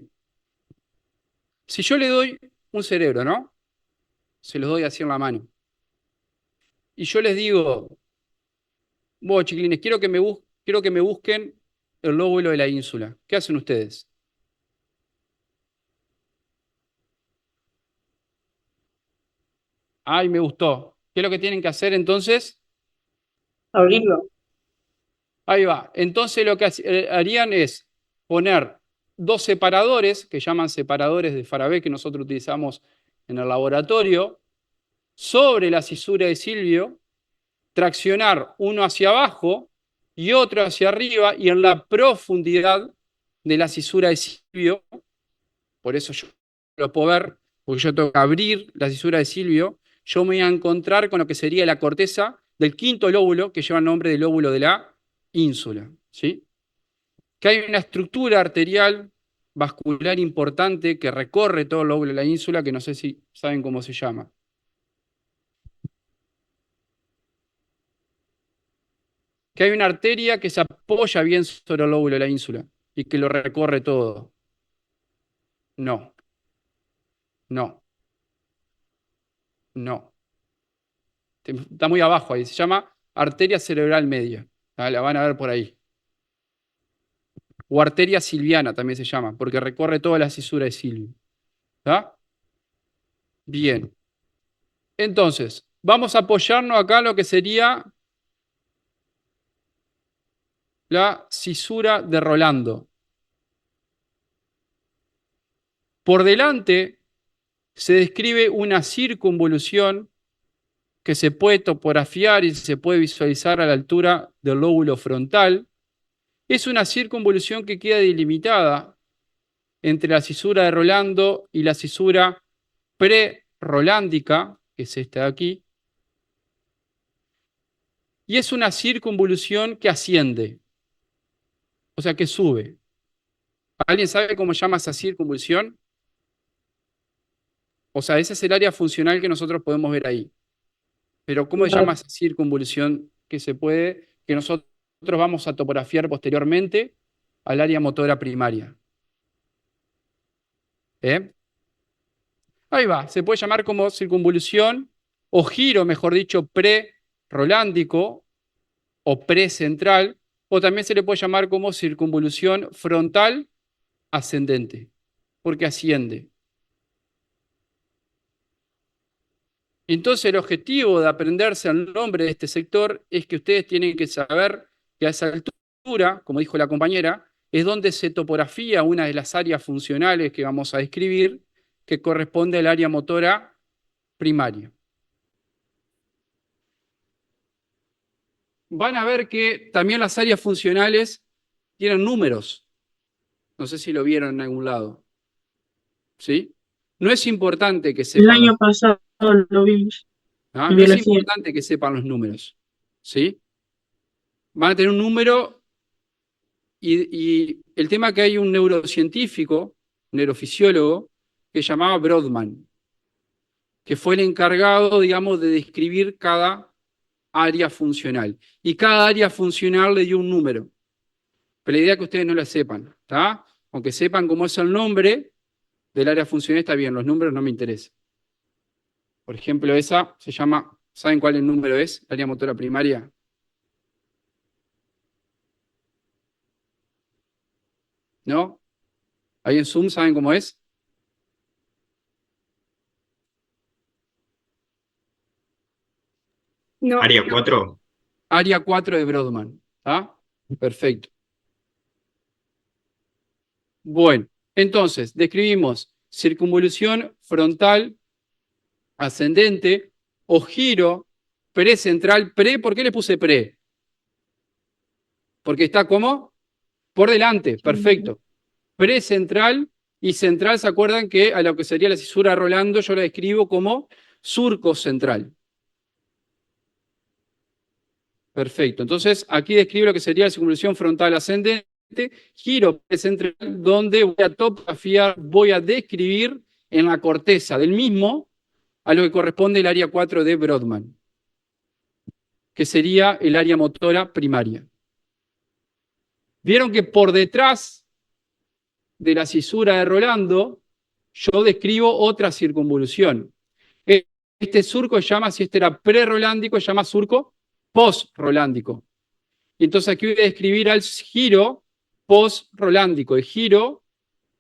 Si yo le doy un cerebro, ¿no? Se los doy así en la mano. Y yo les digo, bueno, chiquilines, quiero que me busquen el lóbulo de la ínsula. ¿Qué hacen ustedes? Ay, me gustó. ¿Qué es lo que tienen que hacer entonces?
Abrirlo.
Ahí va. Entonces lo que harían es poner dos separadores, que llaman separadores de Farabee, que nosotros utilizamos en el laboratorio, sobre la cisura de Silvio, traccionar uno hacia abajo y otro hacia arriba, y en la profundidad de la cisura de Silvio, por eso yo lo puedo ver, porque yo tengo que abrir la cisura de Silvio, yo me voy a encontrar con lo que sería la corteza del quinto lóbulo, que lleva el nombre del lóbulo de la ínsula, ¿sí? Que hay una estructura arterial vascular importante que recorre todo el lóbulo de la ínsula, que no sé si saben cómo se llama. Que hay una arteria que se apoya bien sobre el lóbulo de la ínsula y que lo recorre todo. No. No. No. Está muy abajo ahí. Se llama arteria cerebral media. La van a ver por ahí. O arteria silviana también se llama, porque recorre toda la cisura de Silvio. ¿Está? Bien. Entonces, vamos a apoyarnos acá en lo que sería la cisura de Rolando. Por delante se describe una circunvolución que se puede topografiar y se puede visualizar a la altura del lóbulo frontal. Es una circunvolución que queda delimitada entre la cisura de Rolando y la cisura pre-rolándica, que es esta de aquí, y es una circunvolución que asciende, o sea, que sube. ¿Alguien sabe cómo se llama esa circunvolución? O sea, ese es el área funcional que nosotros podemos ver ahí. Pero ¿cómo se llama esa circunvolución que nosotros vamos a topografiar posteriormente al área motora primaria? ¿Eh? Ahí va, se puede llamar como circunvolución o giro, mejor dicho, pre-rolándico o precentral, o también se le puede llamar como circunvolución frontal ascendente, porque asciende. Entonces, el objetivo de aprenderse el nombre de este sector es que ustedes tienen que saber que a esa altura, como dijo la compañera, es donde se topografía una de las áreas funcionales que vamos a describir, que corresponde al área motora primaria. Van a ver que también las áreas funcionales tienen números. No sé si lo vieron en algún lado. ¿Sí? No es importante que
El
sepan
año pasado lo vimos en
no es
biología.
importante que sepan los números. ¿Sí? Van a tener un número y el tema que hay un neurocientífico, un neurofisiólogo, que se llamaba Brodmann, que fue el encargado, digamos, de describir cada área funcional. Y cada área funcional le dio un número. Pero la idea es que ustedes no la sepan, ¿está? Aunque sepan cómo es el nombre del área funcional, está bien, los números no me interesan. Por ejemplo, esa se llama, ¿saben cuál el número es? La área motora primaria. ¿No? Ahí en Zoom, ¿saben cómo es?
No,
Área 4.
Área 4 de Brodmann. ¿Está? Perfecto. Bueno, entonces, describimos circunvolución frontal ascendente o giro precentral. ¿Por qué le puse pre? Porque está como por delante, perfecto. Precentral y central, ¿se acuerdan que a lo que sería la cisura de Rolando yo la describo como surco central? Perfecto. Entonces, aquí describo lo que sería la circunvolución frontal ascendente, giro precentral, donde voy a topografiar, voy a describir en la corteza del mismo a lo que corresponde el área 4 de Brodmann, que sería el área motora primaria. Vieron que por detrás de la cisura de Rolando, yo describo otra circunvolución. Este surco se llama, si este era pre-rolándico, se llama surco post-rolándico. Y entonces aquí voy a describir al giro post-rolándico, el giro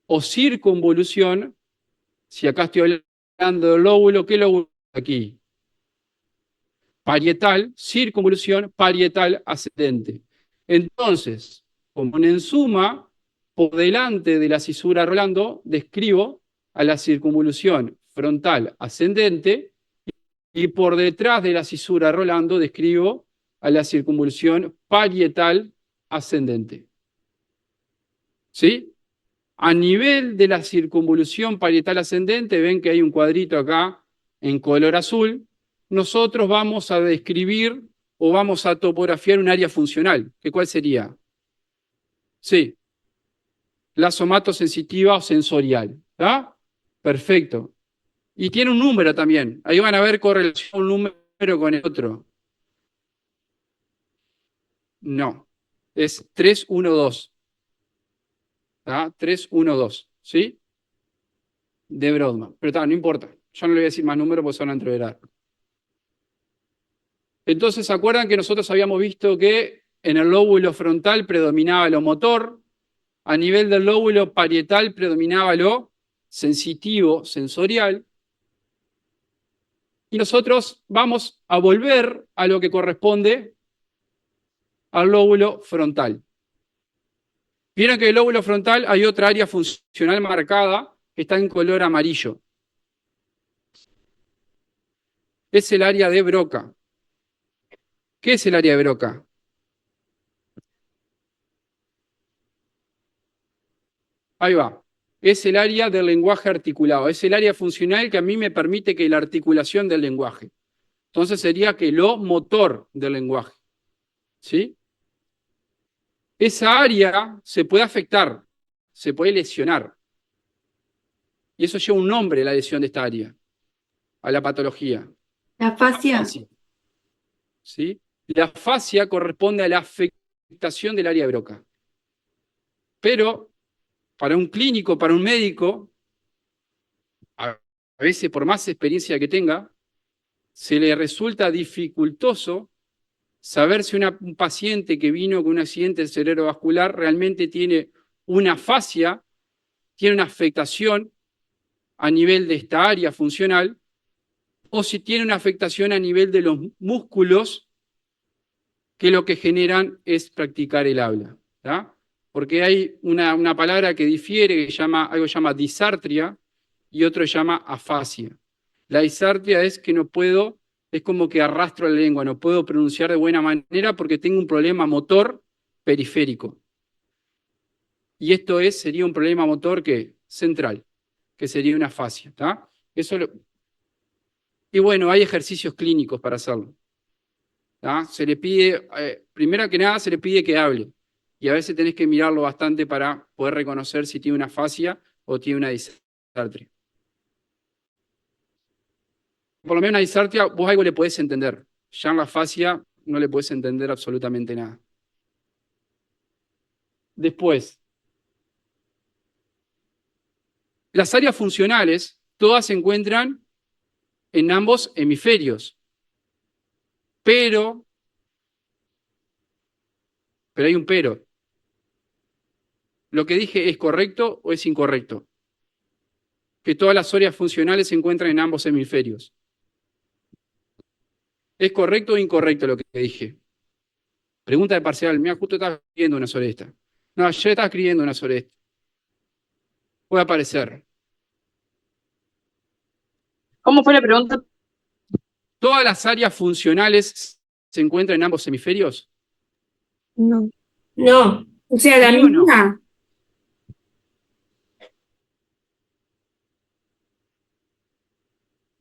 o circunvolución. Si acá estoy hablando del lóbulo, ¿qué lóbulo aquí? Parietal, circunvolución parietal ascendente. Entonces, como en suma, por delante de la cisura Rolando, describo a la circunvolución frontal ascendente y por detrás de la cisura Rolando describo a la circunvolución parietal ascendente. ¿Sí? A nivel de la circunvolución parietal ascendente, ven que hay un cuadrito acá en color azul, nosotros vamos a describir o vamos a topografiar un área funcional. ¿Qué cuál sería? Sí, la somatosensitiva o sensorial. ¿Está? Perfecto. Y tiene un número también. Ahí van a ver correlación un número con el otro. No, es 312. ¿Está? 312. ¿Sí? De Brodmann. Pero está, no importa. Yo no le voy a decir más números porque se van a entreverar. Entonces, ¿se acuerdan que nosotros habíamos visto que en el lóbulo frontal predominaba lo motor? A nivel del lóbulo parietal predominaba lo sensitivo, sensorial. Y nosotros vamos a volver a lo que corresponde al lóbulo frontal. Vieron que en el lóbulo frontal hay otra área funcional marcada que está en color amarillo. Es el área de Broca. ¿Qué es el área de Broca? Ahí va. es el área del lenguaje articulado, es el área funcional que a mí me permite que la articulación del lenguaje. Entonces sería que lo motor del lenguaje. ¿Sí? Esa área se puede afectar, se puede lesionar. Y eso lleva un nombre, la lesión de esta área, a la patología.
La fascia.
Afasia. ¿Sí? La afasia corresponde a la afectación del área de Broca. Pero para un clínico, para un médico, a veces por más experiencia que tenga, se le resulta dificultoso saber si un paciente que vino con un accidente cerebrovascular realmente tiene una afasia, tiene una afectación a nivel de esta área funcional, o si tiene una afectación a nivel de los músculos que lo que generan es practicar el habla. ¿Tá? Porque hay una palabra que difiere, que algo llama disartria y otro llama afasia. La disartria es que no puedo, es como que arrastro la lengua, no puedo pronunciar de buena manera porque tengo un problema motor periférico. Y esto sería un problema motor central, que sería una afasia. ¿Tá? Y bueno, hay ejercicios clínicos para hacerlo. ¿Tá? Se le pide, primero que nada, se le pide que hable. Y a veces tenés que mirarlo bastante para poder reconocer si tiene una afasia o tiene una disartria. Por lo menos una disartria, vos algo le podés entender. Ya en la afasia no le podés entender absolutamente nada. Después, las áreas funcionales, todas se encuentran en ambos hemisferios. Pero hay un pero. ¿Lo que dije es correcto o es incorrecto? Que todas las áreas funcionales se encuentran en ambos hemisferios. ¿Es correcto o incorrecto lo que dije? Pregunta de parcial. Mira, justo estaba escribiendo una sobre esta. No, ayer estaba escribiendo una sobre esta. Puede aparecer.
¿Cómo fue la pregunta?
¿Todas las áreas funcionales se encuentran en ambos hemisferios?
No. No. O sea, la
¿Sí o no?
misma.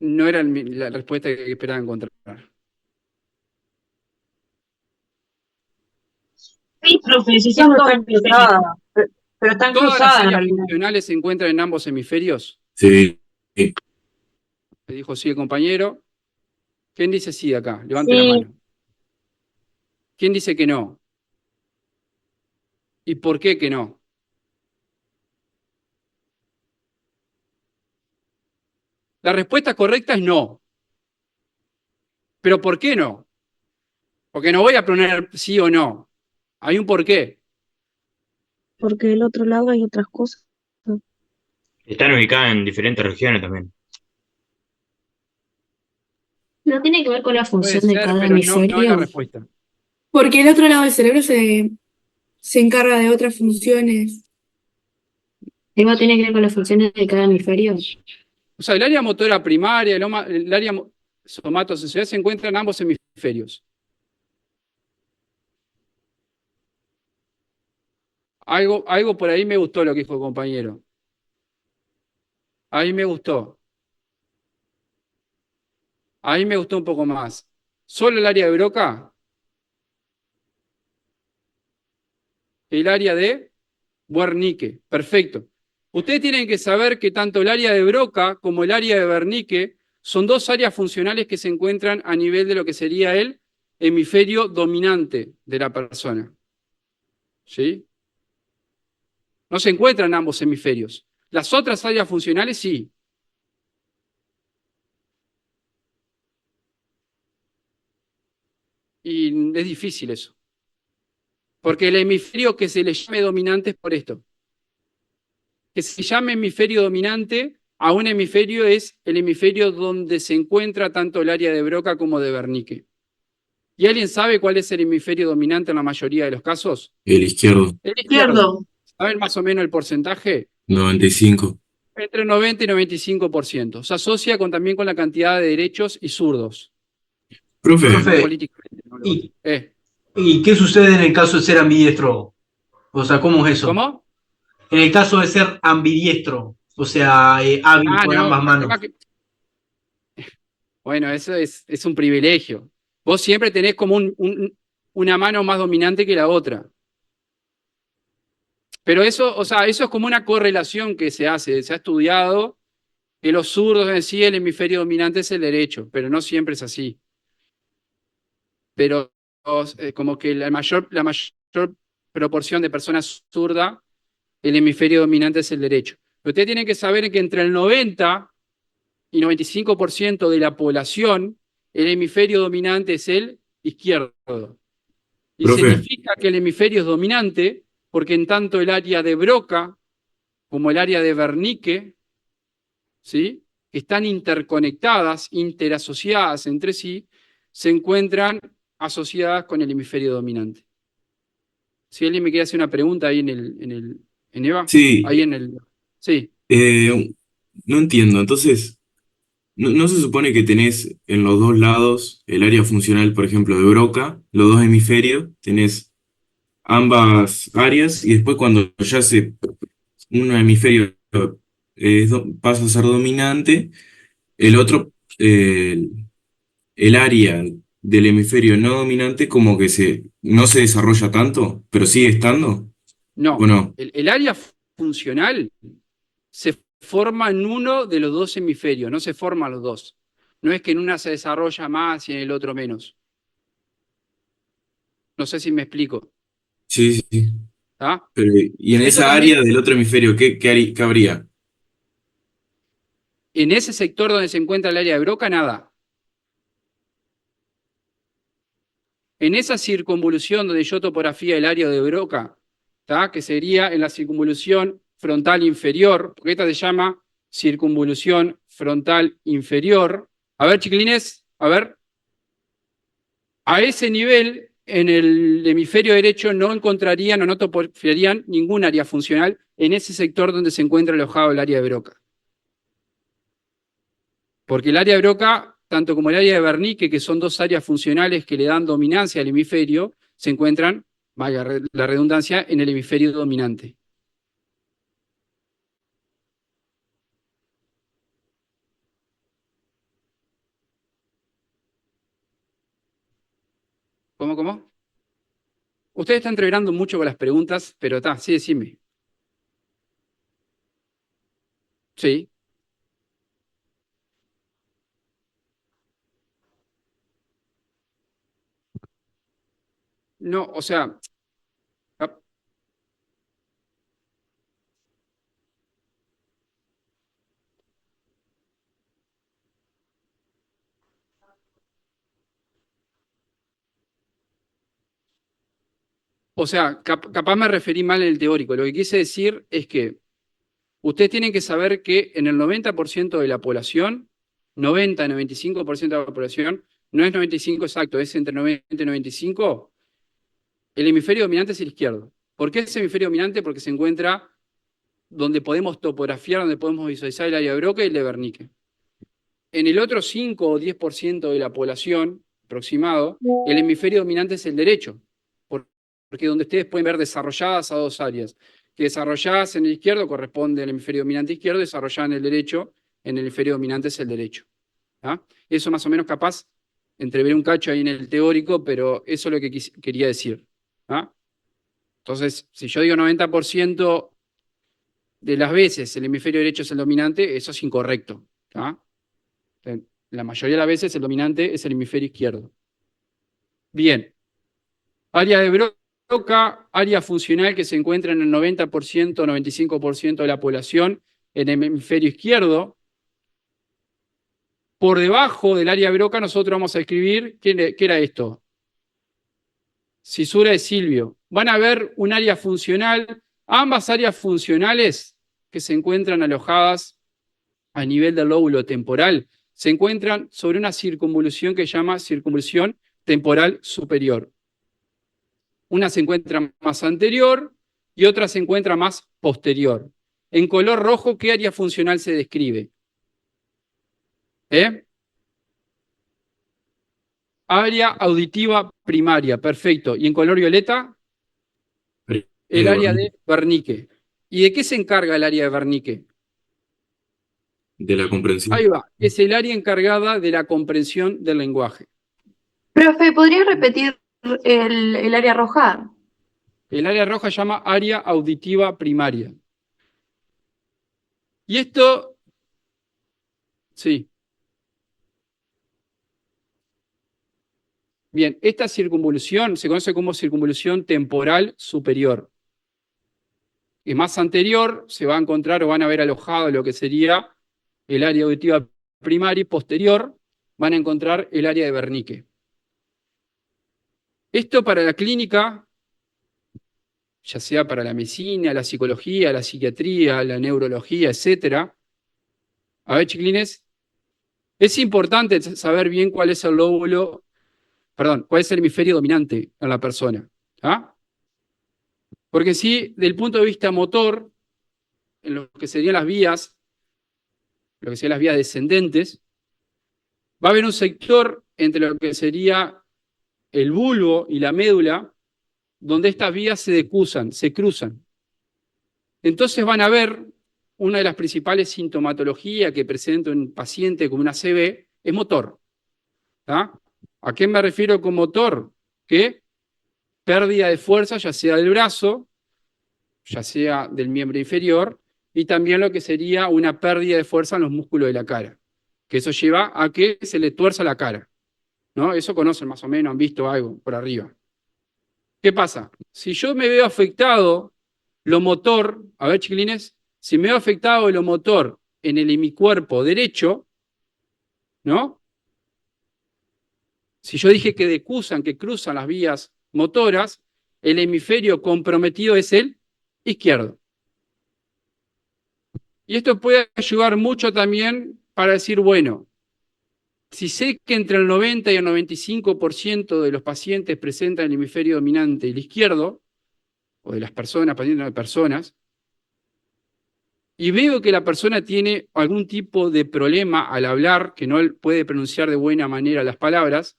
No era la respuesta que esperaba encontrar.
Sí, profe, si son
Están cruzadas, pero están
¿Todas las
cruzadas en
áreas
realidad.
funcionales se encuentran en ambos hemisferios?
Sí.
Le dijo sí el compañero. ¿Quién dice sí acá? Levante la mano. ¿Quién dice que no? ¿Y por qué que no? La respuesta correcta es no. ¿Pero por qué no? Porque no voy a poner sí o no. Hay un porqué.
Porque del otro lado hay otras cosas.
Están ubicadas en diferentes regiones también.
¿No tiene que ver con la
Puede
función de
ser,
cada
pero no es la
hemisferio?
respuesta.
Porque el otro lado del cerebro se encarga de otras funciones.
¿Eva tiene que ver con las funciones de cada hemisferio?
O sea, el área motora primaria, el área somatosensorial se encuentra en ambos hemisferios. Algo por ahí me gustó lo que dijo el compañero. Ahí me gustó. Ahí me gustó un poco más. ¿Solo el área de Broca? El área de Wernicke. Perfecto. Ustedes tienen que saber que tanto el área de Broca como el área de Wernicke son dos áreas funcionales que se encuentran a nivel de lo que sería el hemisferio dominante de la persona. ¿Sí? No se encuentran en ambos hemisferios. Las otras áreas funcionales sí. Y es difícil eso. Porque el hemisferio que se le llame dominante es por esto. Que se llame hemisferio dominante a un hemisferio es el hemisferio donde se encuentra tanto el área de Broca como de Wernicke. ¿Y alguien sabe cuál es el hemisferio dominante en la mayoría de los casos?
El izquierdo,
El
Izquierdo.
¿Saben más o menos el porcentaje?
95.
Entre 90 y 95%. Se asocia también con la cantidad de derechos y zurdos.
Profe,
Profe,
Políticamente, no lo
¿y,
otro.
¿y qué sucede en el caso de ser ambidiestro? O sea, ¿cómo es eso?
¿Cómo?
en el caso de ser ambidiestro, o sea, hábil
Ah,
con
no,
ambas
el tema
manos.
que, bueno, eso es un privilegio. Vos siempre tenés como una mano más dominante que la otra. Pero eso, o sea, eso es como una correlación que se hace. Se ha estudiado que los zurdos en sí, el hemisferio dominante es el derecho, pero no siempre es así. Pero como que la mayor proporción de personas zurdas, el hemisferio dominante es el derecho. Pero ustedes tienen que saber que entre el 90 y 95% de la población, el hemisferio dominante es el izquierdo. Y
Profe,
significa que el hemisferio es dominante porque en tanto el área de Broca como el área de Wernicke, ¿sí?, están interconectadas, interasociadas entre sí, se encuentran asociadas con el hemisferio dominante. Si alguien me quiere hacer una pregunta ahí en Eva,
sí,
ahí en el... Sí,
no entiendo. Entonces, ¿no se supone que tenés en los dos lados el área funcional, por ejemplo, de Broca, los dos hemisferios, tenés ambas áreas y después cuando ya un hemisferio pasa a ser dominante, el otro, el área del hemisferio no dominante como que no se desarrolla tanto, pero sigue estando, ¿o
no.
no?
El área funcional se forma en uno de los dos hemisferios, no se forman los dos. No es que en una se desarrolla más y en el otro menos. No sé si me explico.
Sí, sí, sí.
¿Ah?
Pero, y en
Eso
esa área
también,
del otro hemisferio, ¿qué habría?
en ese sector donde se encuentra el área de Broca, nada. En esa circunvolución donde yo topografía el área de Broca, ¿tá?, que sería en la circunvolución frontal inferior, porque esta se llama circunvolución frontal inferior. A ver, chiquilines, a ver. A ese nivel, en el hemisferio derecho no encontrarían o no topografiarían ningún área funcional en ese sector donde se encuentra alojado el área de Broca. Porque el área de Broca, tanto como el área de Wernicke, que son dos áreas funcionales que le dan dominancia al hemisferio, se encuentran, valga la redundancia, en el hemisferio dominante. ¿Cómo? Ustedes están entreverando mucho con las preguntas, pero está, sí, decime. Sí. No, o sea, capaz me referí mal en el teórico. Lo que quise decir es que ustedes tienen que saber que en el 90% de la población, 90-95% de la población, no es 95 exacto, es entre 90 y 95, el hemisferio dominante es el izquierdo. ¿Por qué es el hemisferio dominante? Porque se encuentra donde podemos topografiar, donde podemos visualizar el área de Broca y el de Wernicke. En el otro 5 o 10% de la población, aproximado, el hemisferio dominante es el derecho, porque donde ustedes pueden ver desarrolladas a dos áreas, que desarrolladas en el izquierdo corresponde al hemisferio dominante izquierdo, desarrollada en el derecho, en el hemisferio dominante es el derecho. ¿Ah? Eso más o menos capaz, entrever un cacho ahí en el teórico, pero eso es lo que quería decir. ¿Ah? Entonces, si yo digo 90% de las veces el hemisferio derecho es el dominante, eso es incorrecto. ¿Ah? La mayoría de las veces el dominante es el hemisferio izquierdo. Bien. Área de Broca, área funcional que se encuentra en el 90%, 95% de la población en el hemisferio izquierdo. Por debajo del área de Broca nosotros vamos a escribir, ¿qué era esto? Cisura de Silvio. Van a ver un área funcional, ambas áreas funcionales que se encuentran alojadas a nivel del lóbulo temporal, se encuentran sobre una circunvolución que se llama circunvolución temporal superior. Una se encuentra más anterior y otra se encuentra más posterior. En color rojo, ¿qué área funcional se describe? Área auditiva primaria, perfecto. ¿Y en color violeta? El área de Wernicke. ¿Y de qué se encarga el área de Wernicke?
De la comprensión.
Ahí va, es el área encargada de la comprensión del lenguaje.
Profe, ¿podrías repetir el área roja?
El área roja se llama área auditiva primaria. Y esto, sí. Bien, esta circunvolución se conoce como circunvolución temporal superior. Y más anterior se va a encontrar o van a ver alojado lo que sería el área auditiva primaria y posterior van a encontrar el área de Wernicke. Esto para la clínica, ya sea para la medicina, la psicología, la psiquiatría, la neurología, etc. A ver, chiquilines, es importante saber bien cuál es el lóbulo, perdón, cuál es el hemisferio dominante en la persona. ¿Ah? Porque si, del punto de vista motor, en lo que serían las vías, lo que serían las vías descendentes, va a haber un sector entre lo que sería el bulbo y la médula, donde estas vías se decusan, se cruzan. Entonces van a ver una de las principales sintomatologías que presenta un paciente con una CB es motor. ¿Ah? ¿A qué me refiero con motor? Que pérdida de fuerza, ya sea del brazo, ya sea del miembro inferior, y también lo que sería una pérdida de fuerza en los músculos de la cara, que eso lleva a que se le tuerza la cara, ¿no? Eso conocen más o menos, han visto algo por arriba. ¿Qué pasa? Si yo me veo afectado lo motor, a ver chiquilines, si me veo afectado lo motor en el hemicuerpo derecho, ¿no? Si yo dije que decusan, que cruzan las vías motoras, el hemisferio comprometido es el izquierdo. Y esto puede ayudar mucho también para decir, bueno, si sé que entre el 90 y el 95% de los pacientes presentan el hemisferio dominante y el izquierdo, o de las personas, pacientes de personas, y veo que la persona tiene algún tipo de problema al hablar, que no puede pronunciar de buena manera las palabras,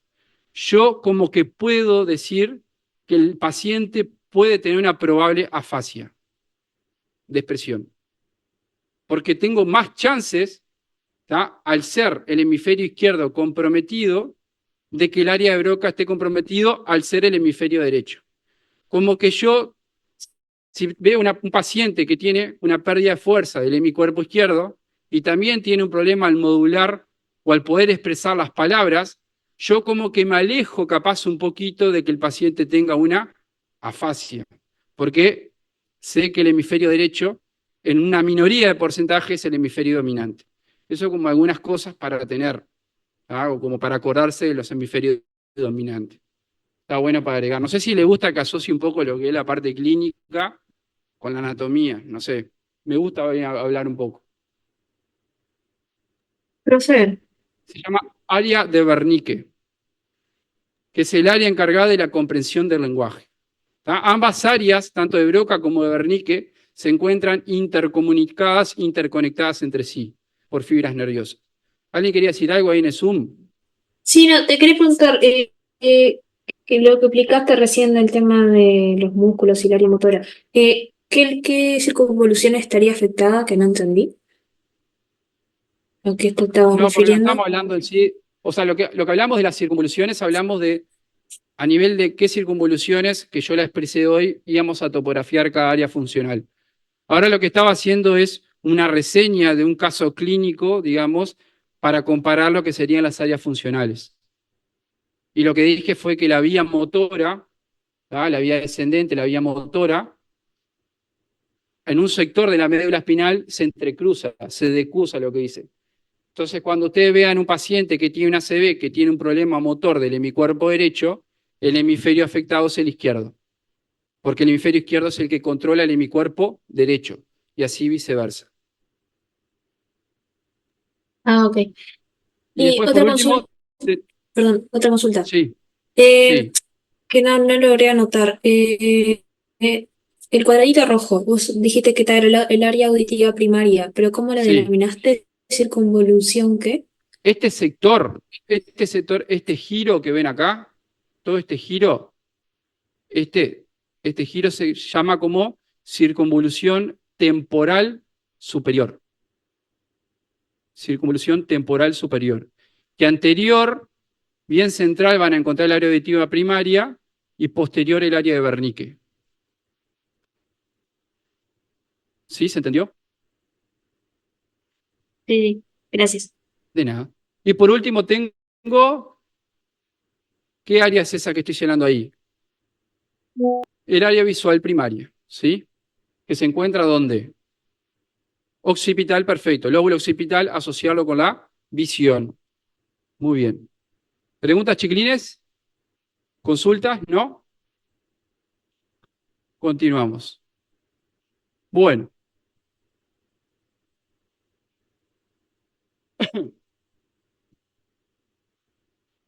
yo como que puedo decir que el paciente puede tener una probable afasia de expresión. Porque tengo más chances, ¿tá?, al ser el hemisferio izquierdo comprometido, de que el área de Broca esté comprometido al ser el hemisferio derecho. Como que yo, si veo un paciente que tiene una pérdida de fuerza del hemicuerpo izquierdo y también tiene un problema al modular o al poder expresar las palabras, yo como que me alejo capaz un poquito de que el paciente tenga una afasia, porque sé que el hemisferio derecho, en una minoría de porcentaje, es el hemisferio dominante. Eso como algunas cosas para tener, ¿ah?, o como para acordarse de los hemisferios dominantes. Está bueno para agregar. No sé si le gusta que asocie un poco lo que es la parte clínica con la anatomía, no sé. Me gusta hablar un poco.
Profe,
Se llama área de Wernicke, que es el área encargada de la comprensión del lenguaje. ¿Tá? Ambas áreas, tanto de Broca como de Wernicke, se encuentran intercomunicadas, interconectadas entre sí por fibras nerviosas. ¿Alguien quería decir algo ahí en el Zoom?
sí, no, te quería preguntar, que lo que explicaste recién del tema de los músculos y el área motora, ¿qué circunvolución estaría afectada que no entendí? ¿A qué te estabas
No, porque no
refiriendo?
estamos hablando en sí, o sea, lo que hablamos de las circunvoluciones, hablamos de, a nivel de qué circunvoluciones, que yo la expresé hoy, íbamos a topografiar cada área funcional. Ahora lo que estaba haciendo es una reseña de un caso clínico, digamos, para comparar lo que serían las áreas funcionales. Y lo que dije fue que la vía motora, ¿tá?, la vía descendente, la vía motora, en un sector de la médula espinal se entrecruza, se decusa lo que dice. Entonces, cuando ustedes vean un paciente que tiene una ACV, que tiene un problema motor del hemicuerpo derecho, el hemisferio afectado es el izquierdo, porque el hemisferio izquierdo es el que controla el hemicuerpo derecho, y así viceversa.
Ah, ok.
Y
Y
después, por
otra
último,
consulta, perdón, otra consulta.
sí,
Eh,
sí,
que no logré anotar. El cuadradito rojo, vos dijiste que era el área auditiva primaria, pero ¿cómo la
sí.
denominaste? ¿Circunvolución qué?
Este sector, este giro que ven acá, todo este giro se llama como circunvolución temporal superior. Circunvolución temporal superior. Que anterior, bien central, van a encontrar el área auditiva primaria y posterior el área de Wernicke. ¿Sí? ¿Se entendió?
Sí, gracias.
De nada. Y por último tengo, ¿qué área es esa que estoy llenando ahí? El área visual primaria, ¿sí? Que se encuentra ¿dónde? Occipital, perfecto. Lóbulo occipital, asociarlo con la visión. Muy bien. ¿Preguntas, chiquilines? ¿Consultas? ¿No? Continuamos. Bueno.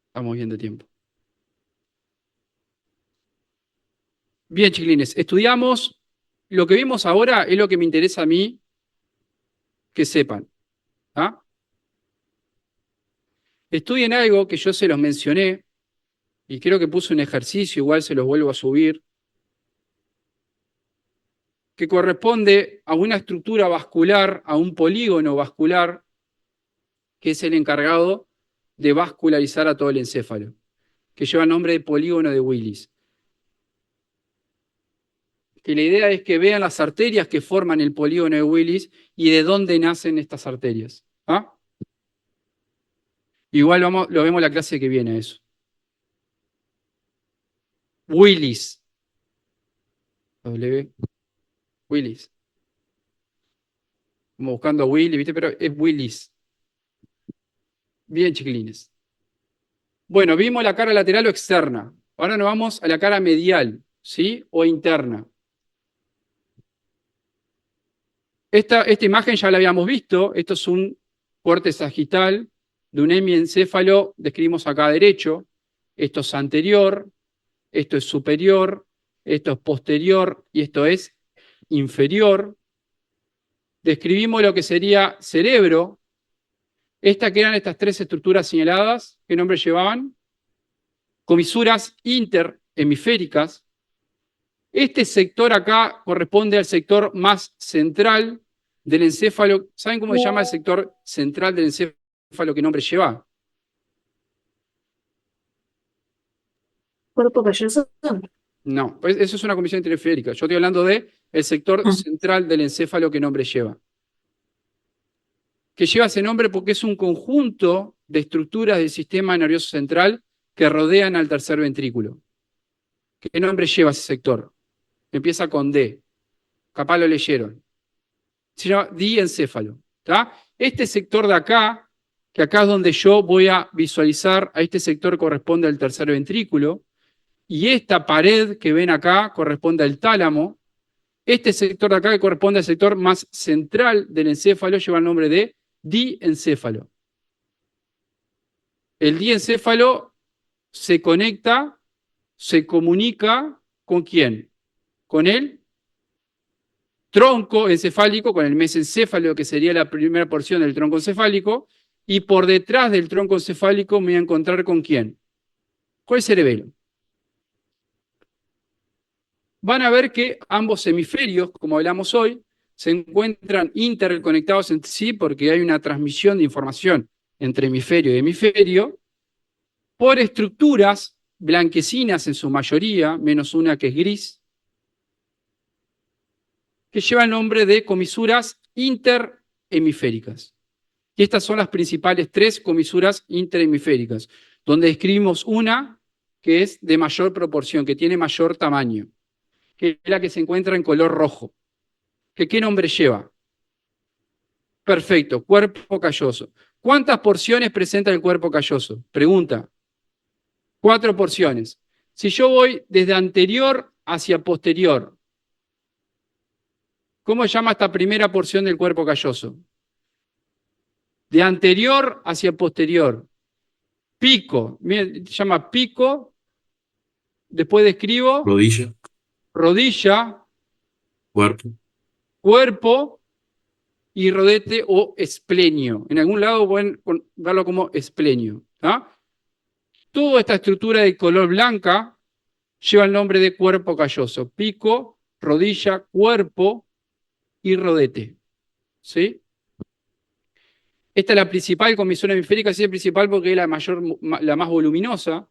Estamos bien de tiempo. Bien, chiquilines, estudiamos. Lo que vimos ahora es lo que me interesa a mí que sepan. ¿Ah? Estudien algo que yo se los mencioné y creo que puse un ejercicio, igual se los vuelvo a subir, que corresponde a una estructura vascular, a un polígono vascular, que es el encargado de vascularizar a todo el encéfalo, que lleva el nombre de polígono de Willis. Que la idea es que vean las arterias que forman el polígono de Willis y de dónde nacen estas arterias. ¿Ah? Igual lo vemos la clase que viene eso. Willis. Willis. Estamos buscando a Willis, ¿viste? Pero es Willis. Bien, chiquilines. Bueno, vimos la cara lateral o externa. Ahora nos vamos a la cara medial, ¿sí? O interna. Esta imagen ya la habíamos visto. Esto es un corte sagital de un hemiencéfalo. Describimos acá derecho. Esto es anterior. Esto es superior. Esto es posterior. Y esto es inferior. Describimos lo que sería cerebro. Que eran estas tres estructuras señaladas. ¿Qué nombre llevaban? Comisuras interhemisféricas. Este sector acá corresponde al sector más central del encéfalo. ¿Saben cómo se llama el sector central del encéfalo? ¿Qué nombre lleva?
¿Cuerpo calloso?
No, pues eso es una comisión interhemisférica. Yo estoy hablando del sector central del encéfalo. ¿Qué nombre lleva? Que lleva ese nombre porque es un conjunto de estructuras del sistema nervioso central que rodean al tercer ventrículo. ¿Qué nombre lleva ese sector? Empieza con D. Capaz lo leyeron. Se llama diencéfalo. ¿Tá? Este sector de acá, que acá es donde yo voy a visualizar, a este sector corresponde al tercer ventrículo, y esta pared que ven acá corresponde al tálamo. Este sector de acá, que corresponde al sector más central del encéfalo, lleva el nombre de diencéfalo. El diencéfalo se conecta, se comunica ¿con quién? Con el tronco encefálico, con el mesencéfalo, que sería la primera porción del tronco encefálico, y por detrás del tronco encefálico me voy a encontrar ¿con quién? Con el cerebelo. Van a ver que ambos hemisferios, como hablamos hoy, se encuentran interconectados entre sí porque hay una transmisión de información entre hemisferio y hemisferio por estructuras blanquecinas en su mayoría, menos una que es gris, que lleva el nombre de comisuras interhemisféricas. Y estas son las principales tres comisuras interhemisféricas, donde describimos una que es de mayor proporción, que tiene mayor tamaño, que es la que se encuentra en color rojo. ¿Qué nombre lleva? Perfecto, cuerpo calloso. ¿Cuántas porciones presenta el cuerpo calloso? Pregunta. 4 porciones. Si yo voy desde anterior hacia posterior, ¿cómo se llama esta primera porción del cuerpo calloso? De anterior hacia posterior. Pico. Miren, se llama pico. Después describo.
Rodilla,
Rodilla.
cuerpo.
Cuerpo. Y rodete o esplenio. En algún lado pueden verlo como esplenio. ¿Ah? Toda esta estructura de color blanca lleva el nombre de cuerpo calloso. Pico, rodilla, cuerpo y rodete. ¿Sí? Esta es la principal comisura hemisférica, sí es principal porque es la más voluminosa.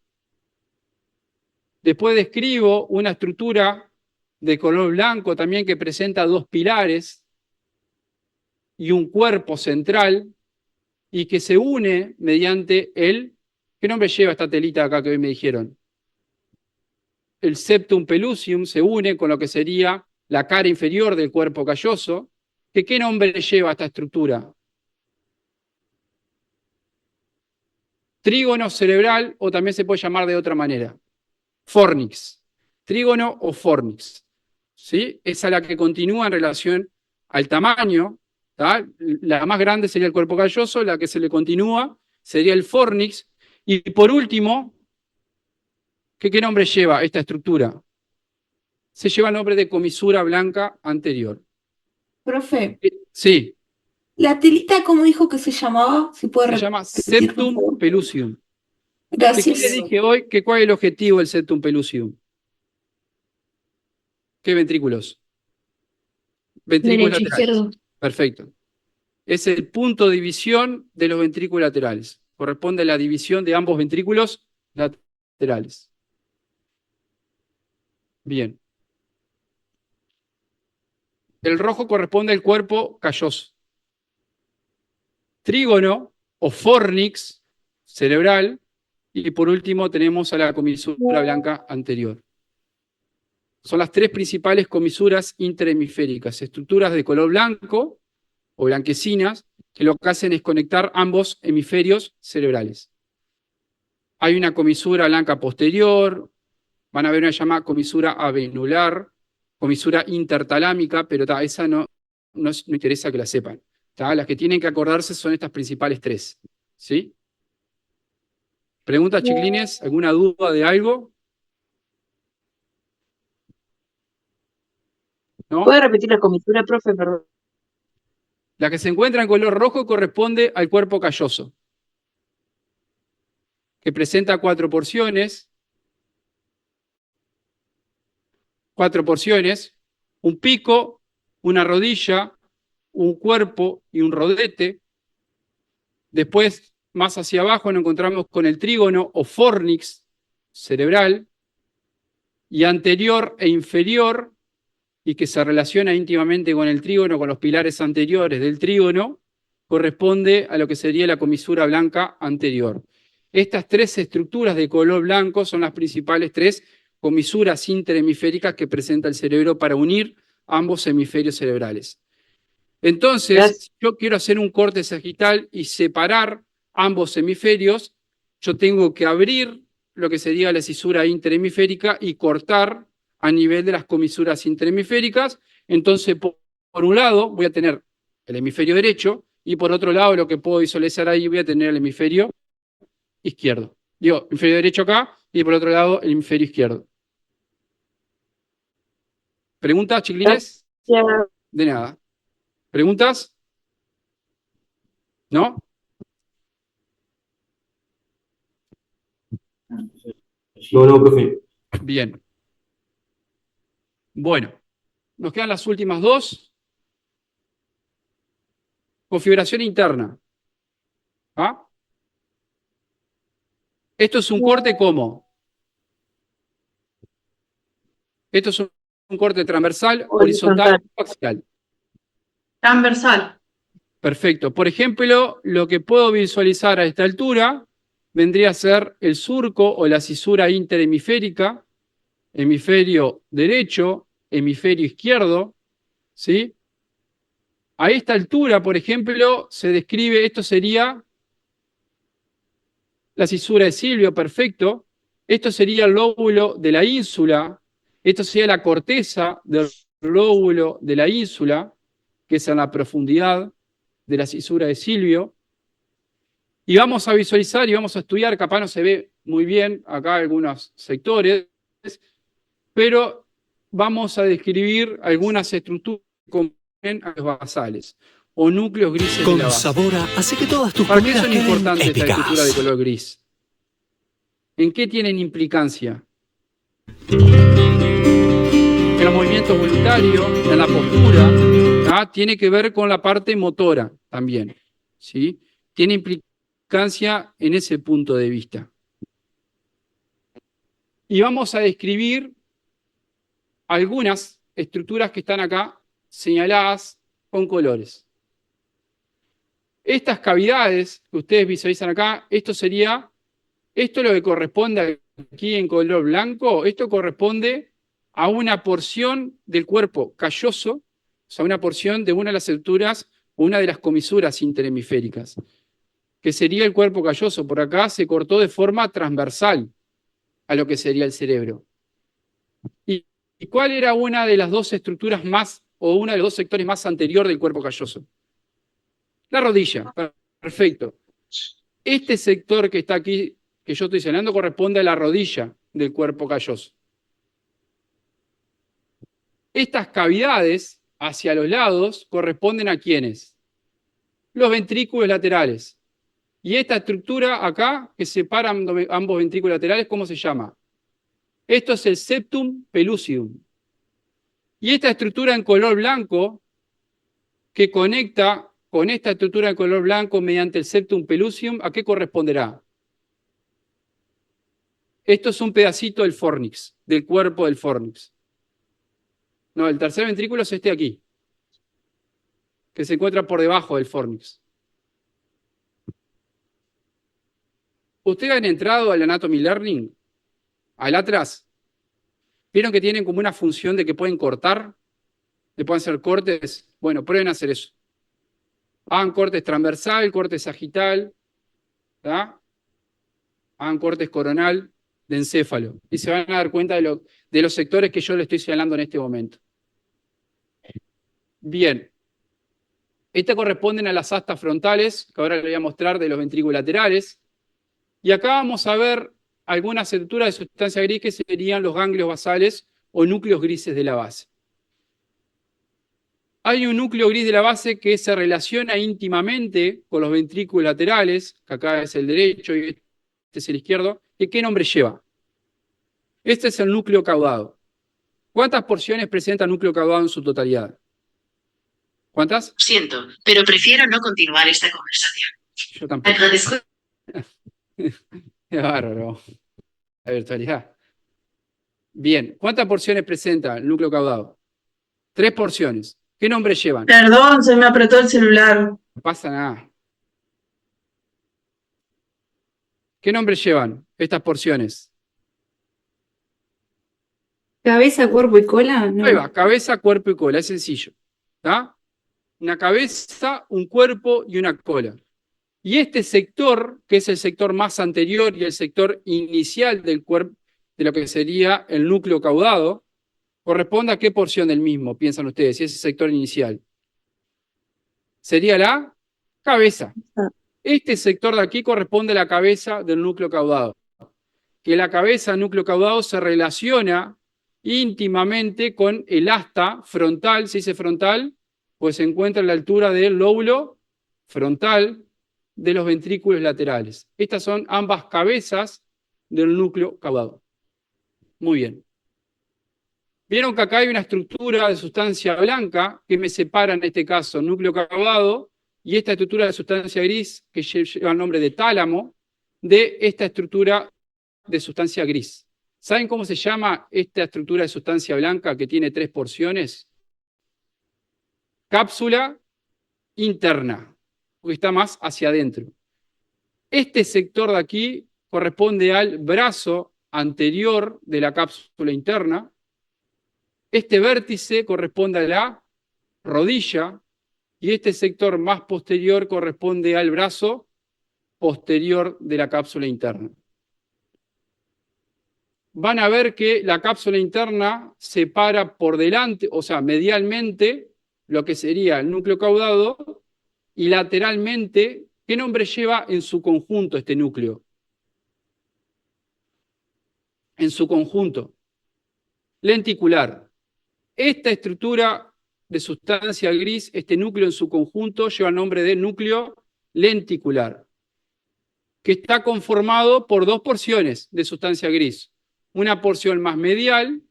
Después describo una estructura de color blanco también que presenta dos pilares y un cuerpo central y que se une mediante el... ¿Qué nombre lleva esta telita acá que hoy me dijeron? El septum pellucium se une con lo que sería la cara inferior del cuerpo calloso. ¿Qué nombre lleva esta estructura? Trígono cerebral, o también se puede llamar de otra manera. Fornix. Trígono o fornix. ¿Sí? Esa es la que continúa en relación al tamaño. ¿tá? La más grande sería el cuerpo calloso, la que se le continúa sería el fornix. Y por último, ¿qué nombre lleva esta estructura? Se lleva el nombre de comisura blanca anterior.
Profe,
Sí,
la telita, ¿cómo dijo que se llamaba? ¿Se puede
se llama
repetir, por
septum
favor?
pellucium. ¿Qué
Gracias.
le dije hoy? ¿Cuál es el objetivo del septum pellucium? ¿Qué ventrículos? Ventrículos
Derecho,
laterales.
izquierdo.
Perfecto. Es el punto de división de los ventrículos laterales. Corresponde a la división de ambos ventrículos laterales. Bien. El rojo corresponde al cuerpo calloso. Trígono o fornix cerebral. Y por último tenemos a la comisura blanca anterior. Son las tres principales comisuras interhemisféricas. Estructuras de color blanco o blanquecinas que lo que hacen es conectar ambos hemisferios cerebrales. Hay una comisura blanca posterior, van a ver una llamada comisura avenular, comisura intertalámica, pero esa no interesa que la sepan. Las que tienen que acordarse son estas principales tres. ¿Sí? ¿Preguntas, chiquilines? ¿Alguna duda de algo? ¿No?
¿Puede repetir la comisura, profe? Perdón.
La que se encuentra en color rojo corresponde al cuerpo calloso, que presenta cuatro porciones, un pico, una rodilla, un cuerpo y un rodete. Después, más hacia abajo, nos encontramos con el trígono o fornix cerebral, y anterior e inferior, y que se relaciona íntimamente con el trígono, con los pilares anteriores del trígono, corresponde a lo que sería la comisura blanca anterior. Estas tres estructuras de color blanco son las principales tres comisuras interhemisféricas que presenta el cerebro para unir ambos hemisferios cerebrales. Entonces, si yo quiero hacer un corte sagital y separar ambos hemisferios, yo tengo que abrir lo que sería la cisura interhemisférica y cortar a nivel de las comisuras interhemisféricas. Entonces, por un lado, voy a tener el hemisferio derecho y por otro lado, lo que puedo visualizar ahí, voy a tener el hemisferio izquierdo. Digo, hemisferio derecho acá y por otro lado, el hemisferio izquierdo. ¿Preguntas, chiquilines? De nada. ¿Preguntas? ¿No?
No, profe.
Bien. Bueno, nos quedan las últimas dos. Configuración interna. ¿Ah? Esto es un corte ¿cómo? Esto es un corte transversal, horizontal o axial.
Transversal.
Perfecto. Por ejemplo, lo que puedo visualizar a esta altura vendría a ser el surco o la cisura interhemisférica, hemisferio derecho, hemisferio izquierdo, ¿sí? A esta altura, por ejemplo, se describe, esto sería la cisura de Silvio, perfecto. Esto sería el lóbulo de la ínsula, esto sería la corteza del lóbulo de la ínsula, que es en la profundidad de la cisura de Silvio. Y vamos a visualizar y vamos a estudiar, capaz no se ve muy bien acá algunos sectores, pero vamos a describir algunas estructuras que componen a los basales o núcleos grises de la base.
Sabora hace que todas tus
¿Para qué
comidas
son
queden
importantes estas
épicas?
estructuras de color gris? ¿En qué tienen implicancia? En los movimientos voluntarios, en la postura, Tiene que ver con la parte motora también, ¿sí? Tiene implicancia en ese punto de vista. Y vamos a describir algunas estructuras que están acá señaladas con colores. Estas cavidades que ustedes visualizan acá, esto es lo que corresponde aquí en color blanco, esto corresponde a una porción del cuerpo calloso, o sea, una porción de una de las estructuras, una de las comisuras interhemisféricas, que sería el cuerpo calloso. Por acá se cortó de forma transversal a lo que sería el cerebro. ¿Y cuál era una de las dos estructuras más, o uno de los dos sectores más anterior del cuerpo calloso? La rodilla, perfecto. Este sector que está aquí, que yo estoy señalando, corresponde a la rodilla del cuerpo calloso. Estas cavidades hacia los lados corresponden a ¿quiénes? Los ventrículos laterales. Y esta estructura acá, que separa ambos ventrículos laterales, ¿cómo se llama? Esto es el septum pellucidum. Y esta estructura en color blanco, que conecta con esta estructura en color blanco mediante el septum pellucidum, ¿a qué corresponderá? Esto es un pedacito del fornix, del cuerpo del fornix. No, el tercer ventrículo es este aquí, que se encuentra por debajo del fornix. ¿Ustedes han entrado al Anatomy Learning? Al Atlas. ¿Vieron que tienen como una función de que pueden cortar? ¿Le pueden hacer cortes? Bueno, prueben a hacer eso. Hagan cortes transversal, cortes sagital, ¿verdad? Hagan cortes coronal de encéfalo. Y se van a dar cuenta de los sectores que yo les estoy señalando en este momento. Bien. Estas corresponden a las astas frontales, que ahora les voy a mostrar, de los ventrículos laterales. Y acá vamos a ver algunas estructuras de sustancia gris que serían los ganglios basales o núcleos grises de la base. Hay un núcleo gris de la base que se relaciona íntimamente con los ventrículos laterales, que acá es el derecho y este es el izquierdo. ¿Y qué nombre lleva? Este es el núcleo caudado. ¿Cuántas porciones presenta el núcleo caudado en su totalidad? ¿Cuántas?
Siento, pero prefiero no continuar esta conversación.
Yo tampoco.
Agradezco.
Qué bárbaro. La virtualidad. Bien, ¿cuántas porciones presenta el núcleo caudado? 3 porciones. ¿Qué nombre llevan?
Perdón, se me apretó el celular.
No pasa nada. ¿Qué nombre llevan estas porciones?
Cabeza, cuerpo y cola, no.
Ahí va, cabeza, cuerpo y cola, es sencillo. ¿Está? Una cabeza, un cuerpo y una cola. Y este sector, que es el sector más anterior y el sector inicial del cuerpo, de lo que sería el núcleo caudado, ¿corresponde a qué porción del mismo, piensan ustedes, si es el sector inicial? Sería la cabeza. Este sector de aquí corresponde a la cabeza del núcleo caudado. Que la cabeza del núcleo caudado se relaciona íntimamente con el asta frontal. Se dice frontal, pues se encuentra a la altura del lóbulo frontal de los ventrículos laterales. Estas son ambas cabezas del núcleo caudado. Muy bien. Vieron que acá hay una estructura de sustancia blanca que me separa en este caso el núcleo caudado y esta estructura de sustancia gris que lleva el nombre de tálamo de esta estructura de sustancia gris. ¿Saben cómo se llama esta estructura de sustancia blanca que tiene 3 porciones? Cápsula interna, porque está más hacia adentro. Este sector de aquí corresponde al brazo anterior de la cápsula interna. Este vértice corresponde a la rodilla y este sector más posterior corresponde al brazo posterior de la cápsula interna. Van a ver que la cápsula interna separa por delante, o sea, medialmente, lo que sería el núcleo caudado y lateralmente, ¿qué nombre lleva en su conjunto este núcleo? En su conjunto. Lenticular. Esta estructura de sustancia gris, este núcleo en su conjunto, lleva el nombre de núcleo lenticular, que está conformado por 2 porciones de sustancia gris. Una porción más medial,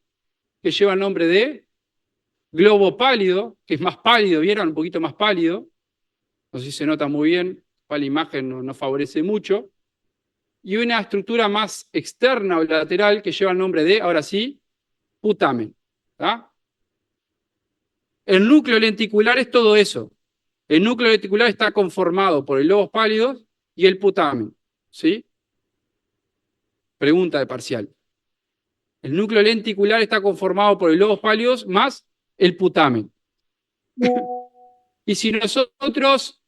que lleva el nombre de globo pálido, que es más pálido, ¿vieron? Un poquito más pálido. No sé si se nota muy bien, la imagen no favorece mucho. Y una estructura más externa o lateral que lleva el nombre de, ahora sí, putamen. ¿Tá? El núcleo lenticular es todo eso. El núcleo lenticular está conformado por el lobos pálidos y el putamen. ¿Sí? Pregunta de parcial. El núcleo lenticular está conformado por el lobos pálidos más el putamen. Y si nosotros,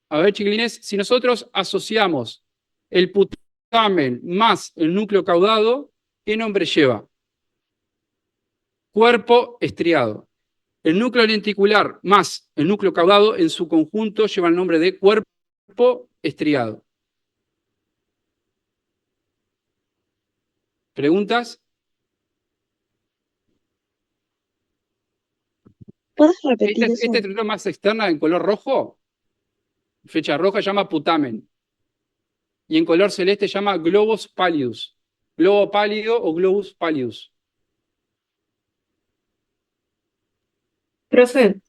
a ver chiquilines, si nosotros asociamos el putamen más el núcleo caudado, ¿qué nombre lleva? Cuerpo estriado. El núcleo lenticular más el núcleo caudado en su conjunto lleva el nombre de cuerpo estriado. ¿Preguntas?
¿Puedes repetir
Esta
eso?
estructura más externa en color rojo, flecha roja, llama putamen. Y en color celeste llama globus pallidus. Globo pálido o globus pallidus.
Profe,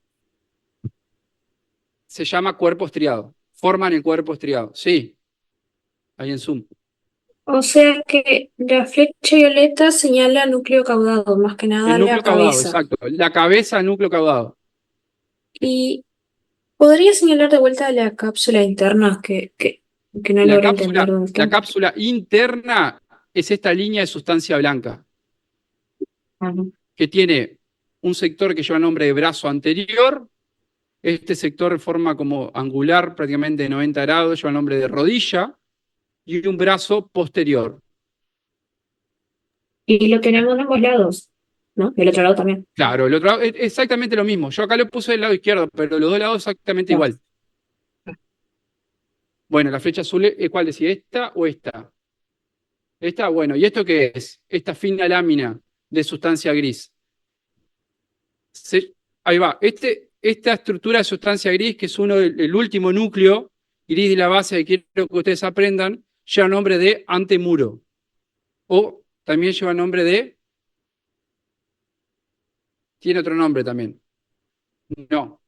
Se llama cuerpo estriado. Forman el cuerpo estriado. Sí. Ahí en Zoom.
o sea que la flecha violeta señala núcleo caudado, más que nada
El
la
núcleo caudado,
cabeza.
exacto. La cabeza, el núcleo caudado.
Y podría señalar de vuelta la cápsula interna que no
La
logré entender del
la
todo.
cápsula interna es esta línea de sustancia blanca, que tiene un sector que lleva el nombre de brazo anterior. Este sector forma como angular, prácticamente de 90 grados, lleva el nombre de rodilla, y un brazo posterior.
Y lo tenemos en ambos lados, ¿no? Y el otro lado también.
Claro, el otro lado es exactamente lo mismo. Yo acá lo puse del lado izquierdo, pero los dos lados exactamente igual. Bueno, la flecha azul, ¿cuál decía? ¿Esta o esta? Esta, bueno, ¿y esto qué es? Esta fina lámina de sustancia gris. Ahí va. Esta estructura de sustancia gris, que es el último núcleo gris de la base que quiero que ustedes aprendan, lleva el nombre de antemuro. O también lleva el nombre de... Tiene otro nombre también. No.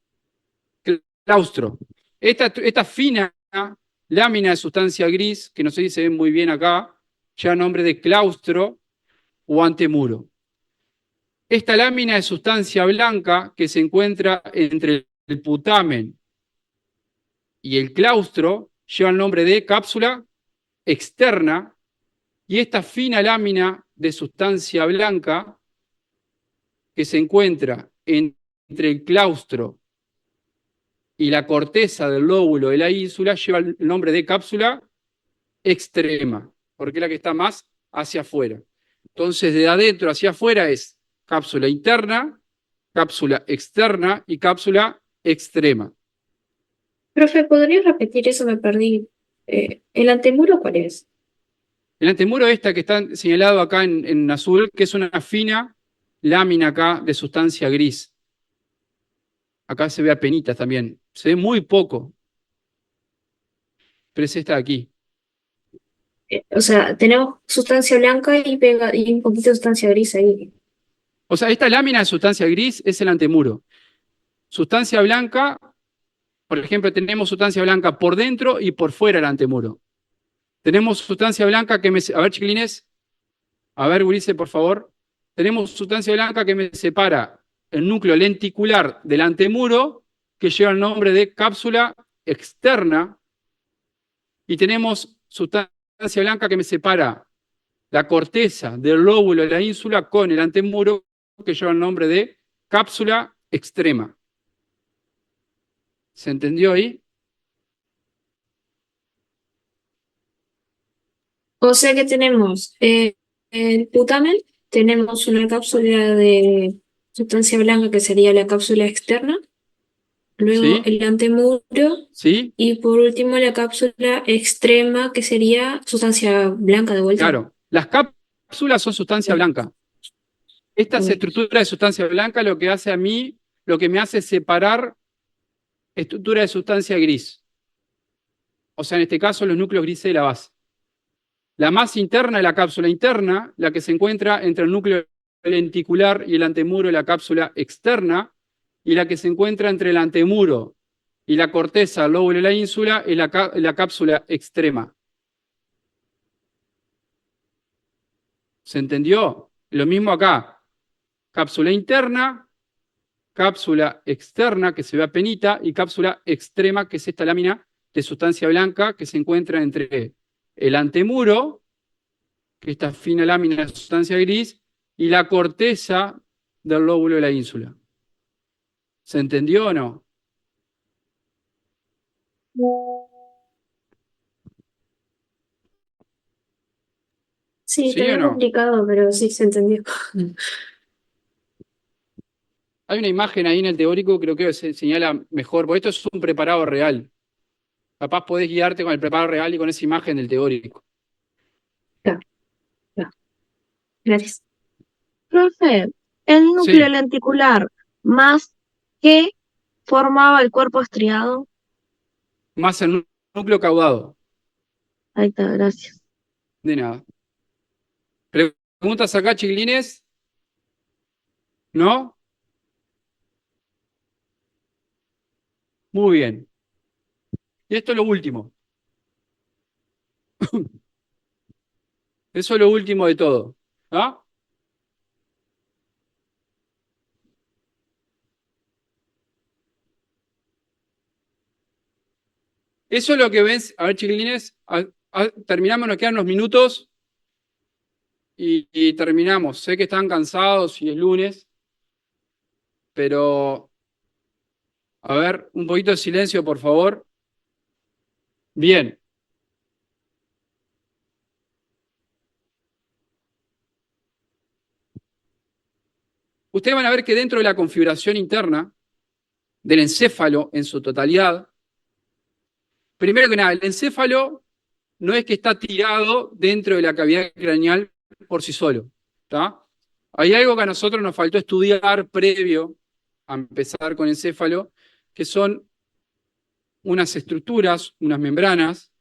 Claustro. Esta fina lámina de sustancia gris, que no sé si se ve muy bien acá, lleva el nombre de claustro o antemuro. Esta lámina de sustancia blanca que se encuentra entre el putamen y el claustro lleva el nombre de cápsula externa, y esta fina lámina de sustancia blanca que se encuentra entre el claustro y la corteza del lóbulo de la ínsula lleva el nombre de cápsula extrema, porque es la que está más hacia afuera. Entonces, de adentro hacia afuera es cápsula interna, cápsula externa y cápsula extrema.
Profe, ¿podría repetir eso? Me perdí. ¿El antemuro cuál es?
El antemuro esta que está señalado acá en azul, que es una fina lámina acá de sustancia gris. Acá se ve apenitas también. Se ve muy poco. Pero es esta de aquí.
O sea, tenemos sustancia blanca y un poquito de sustancia gris ahí.
O sea, esta lámina de sustancia gris es el antemuro. Sustancia blanca, por ejemplo, tenemos sustancia blanca por dentro y por fuera del antemuro. Tenemos sustancia blanca que me... A ver, chiquilines. A ver, Ulises, por favor. Tenemos sustancia blanca que me separa el núcleo lenticular del antemuro, que lleva el nombre de cápsula externa. Y tenemos sustancia blanca que me separa la corteza del lóbulo de la ínsula con el antemuro, que lleva el nombre de cápsula extrema. ¿Se entendió ahí?
O sea que tenemos el putamen, tenemos una cápsula de sustancia blanca que sería la cápsula externa, luego
¿Sí?
el antemuro
¿Sí?
y por último la cápsula extrema que sería sustancia blanca de vuelta.
Claro. Las cápsulas son sustancia blanca. Estas estructuras de sustancia blanca lo que hace a mí, lo que me hace es separar estructura de sustancia gris. O sea, en este caso, los núcleos grises de la base. La más interna es la cápsula interna, la que se encuentra entre el núcleo lenticular y el antemuro es la cápsula externa, y la que se encuentra entre el antemuro y la corteza del lóbulo de la ínsula es la cápsula extrema. ¿Se entendió? Lo mismo acá. Cápsula interna, cápsula externa, que se ve apenita, y cápsula extrema, que es esta lámina de sustancia blanca que se encuentra entre el antemuro, que es esta fina lámina de sustancia gris, y la corteza del lóbulo de la ínsula. ¿Se entendió o no?
Sí,
¿Sí
está
o
bien
no?
complicado, pero sí se entendió.
Hay una imagen ahí en el teórico, creo que se señala mejor, porque esto es un preparado real. Capaz podés guiarte con el preparado real y con esa imagen del teórico.
Gracias.
Profe, el núcleo
Sí,
lenticular más ¿qué formaba el cuerpo estriado?
más el núcleo caudado.
Ahí está, gracias.
De nada. ¿Preguntas acá, chiquilines? ¿No? Muy bien. Y esto es lo último. Eso es lo último de todo. ¿Ah? Eso es lo que ves. A ver, chiquilines, terminamos, nos quedan unos minutos y terminamos. Sé que están cansados y es lunes, pero a ver, un poquito de silencio, por favor. Bien. Ustedes van a ver que dentro de la configuración interna del encéfalo en su totalidad, primero que nada, el encéfalo no es que está tirado dentro de la cavidad craneal por sí solo. ¿Está? Hay algo que a nosotros nos faltó estudiar previo a empezar con encéfalo, que son unas estructuras, unas membranas,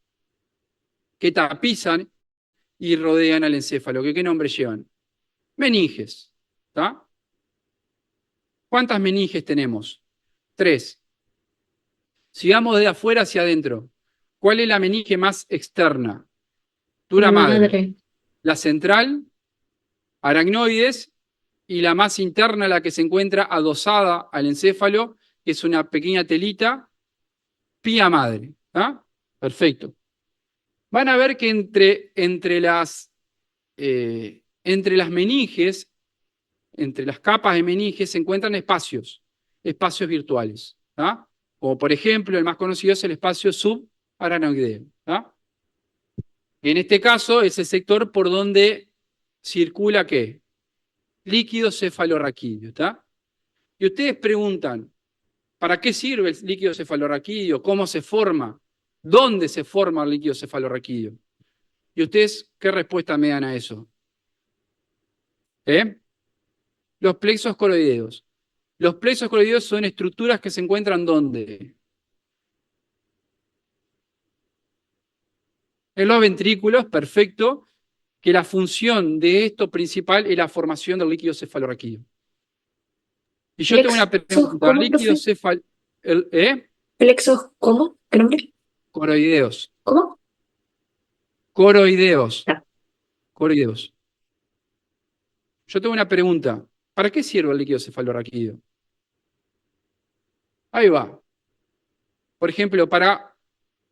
que tapizan y rodean al encéfalo. ¿Qué nombre llevan? Meninges. ¿Está? ¿Cuántas meninges tenemos? 3. Sigamos de afuera hacia adentro. ¿Cuál es la meninge más externa? Dura madre. La central, aracnoides, y la más interna, la que se encuentra adosada al encéfalo, que es una pequeña telita, pía madre. ¿Ah? Perfecto. Van a ver que entre las meninges, entre las capas de meninges, se encuentran espacios virtuales. ¿Ah? Como por ejemplo, el más conocido es el espacio subaracnoideo. ¿Ah? En este caso, es el sector por donde circula ¿qué? Líquido cefalorraquídeo. ¿Está? Y ustedes preguntan, ¿para qué sirve el líquido cefalorraquídeo? ¿Cómo se forma? ¿Dónde se forma el líquido cefalorraquídeo? ¿Y ustedes qué respuesta me dan a eso? Los plexos coroideos. Los plexos coroideos son estructuras que se encuentran ¿dónde? En los ventrículos, perfecto, que la función de esto principal es la formación del líquido cefalorraquídeo. Y yo tengo una pregunta,
¿Cómo,
líquido
profe? ¿Plexos cómo? ¿Qué nombre?
Coroideos.
¿Cómo?
Coroideos. Coroideos. Yo tengo una pregunta. ¿Para qué sirve el líquido cefalorraquídeo? Ahí va. Por ejemplo,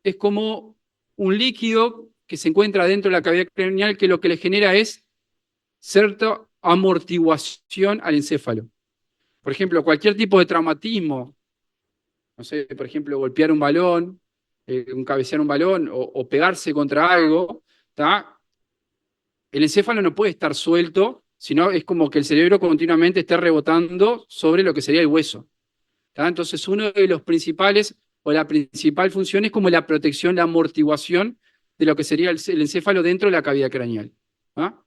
es como un líquido que se encuentra dentro de la cavidad craneal que lo que le genera es cierta amortiguación al encéfalo. Por ejemplo, cualquier tipo de traumatismo, no sé, por ejemplo, golpear un balón, cabecear un balón o pegarse contra algo, ¿tá? El encéfalo no puede estar suelto, sino es como que el cerebro continuamente esté rebotando sobre lo que sería el hueso. ¿Tá? Entonces, uno de los principales, o la principal función es como la protección, la amortiguación de lo que sería el encéfalo dentro de la cavidad craneal. ¿Ah?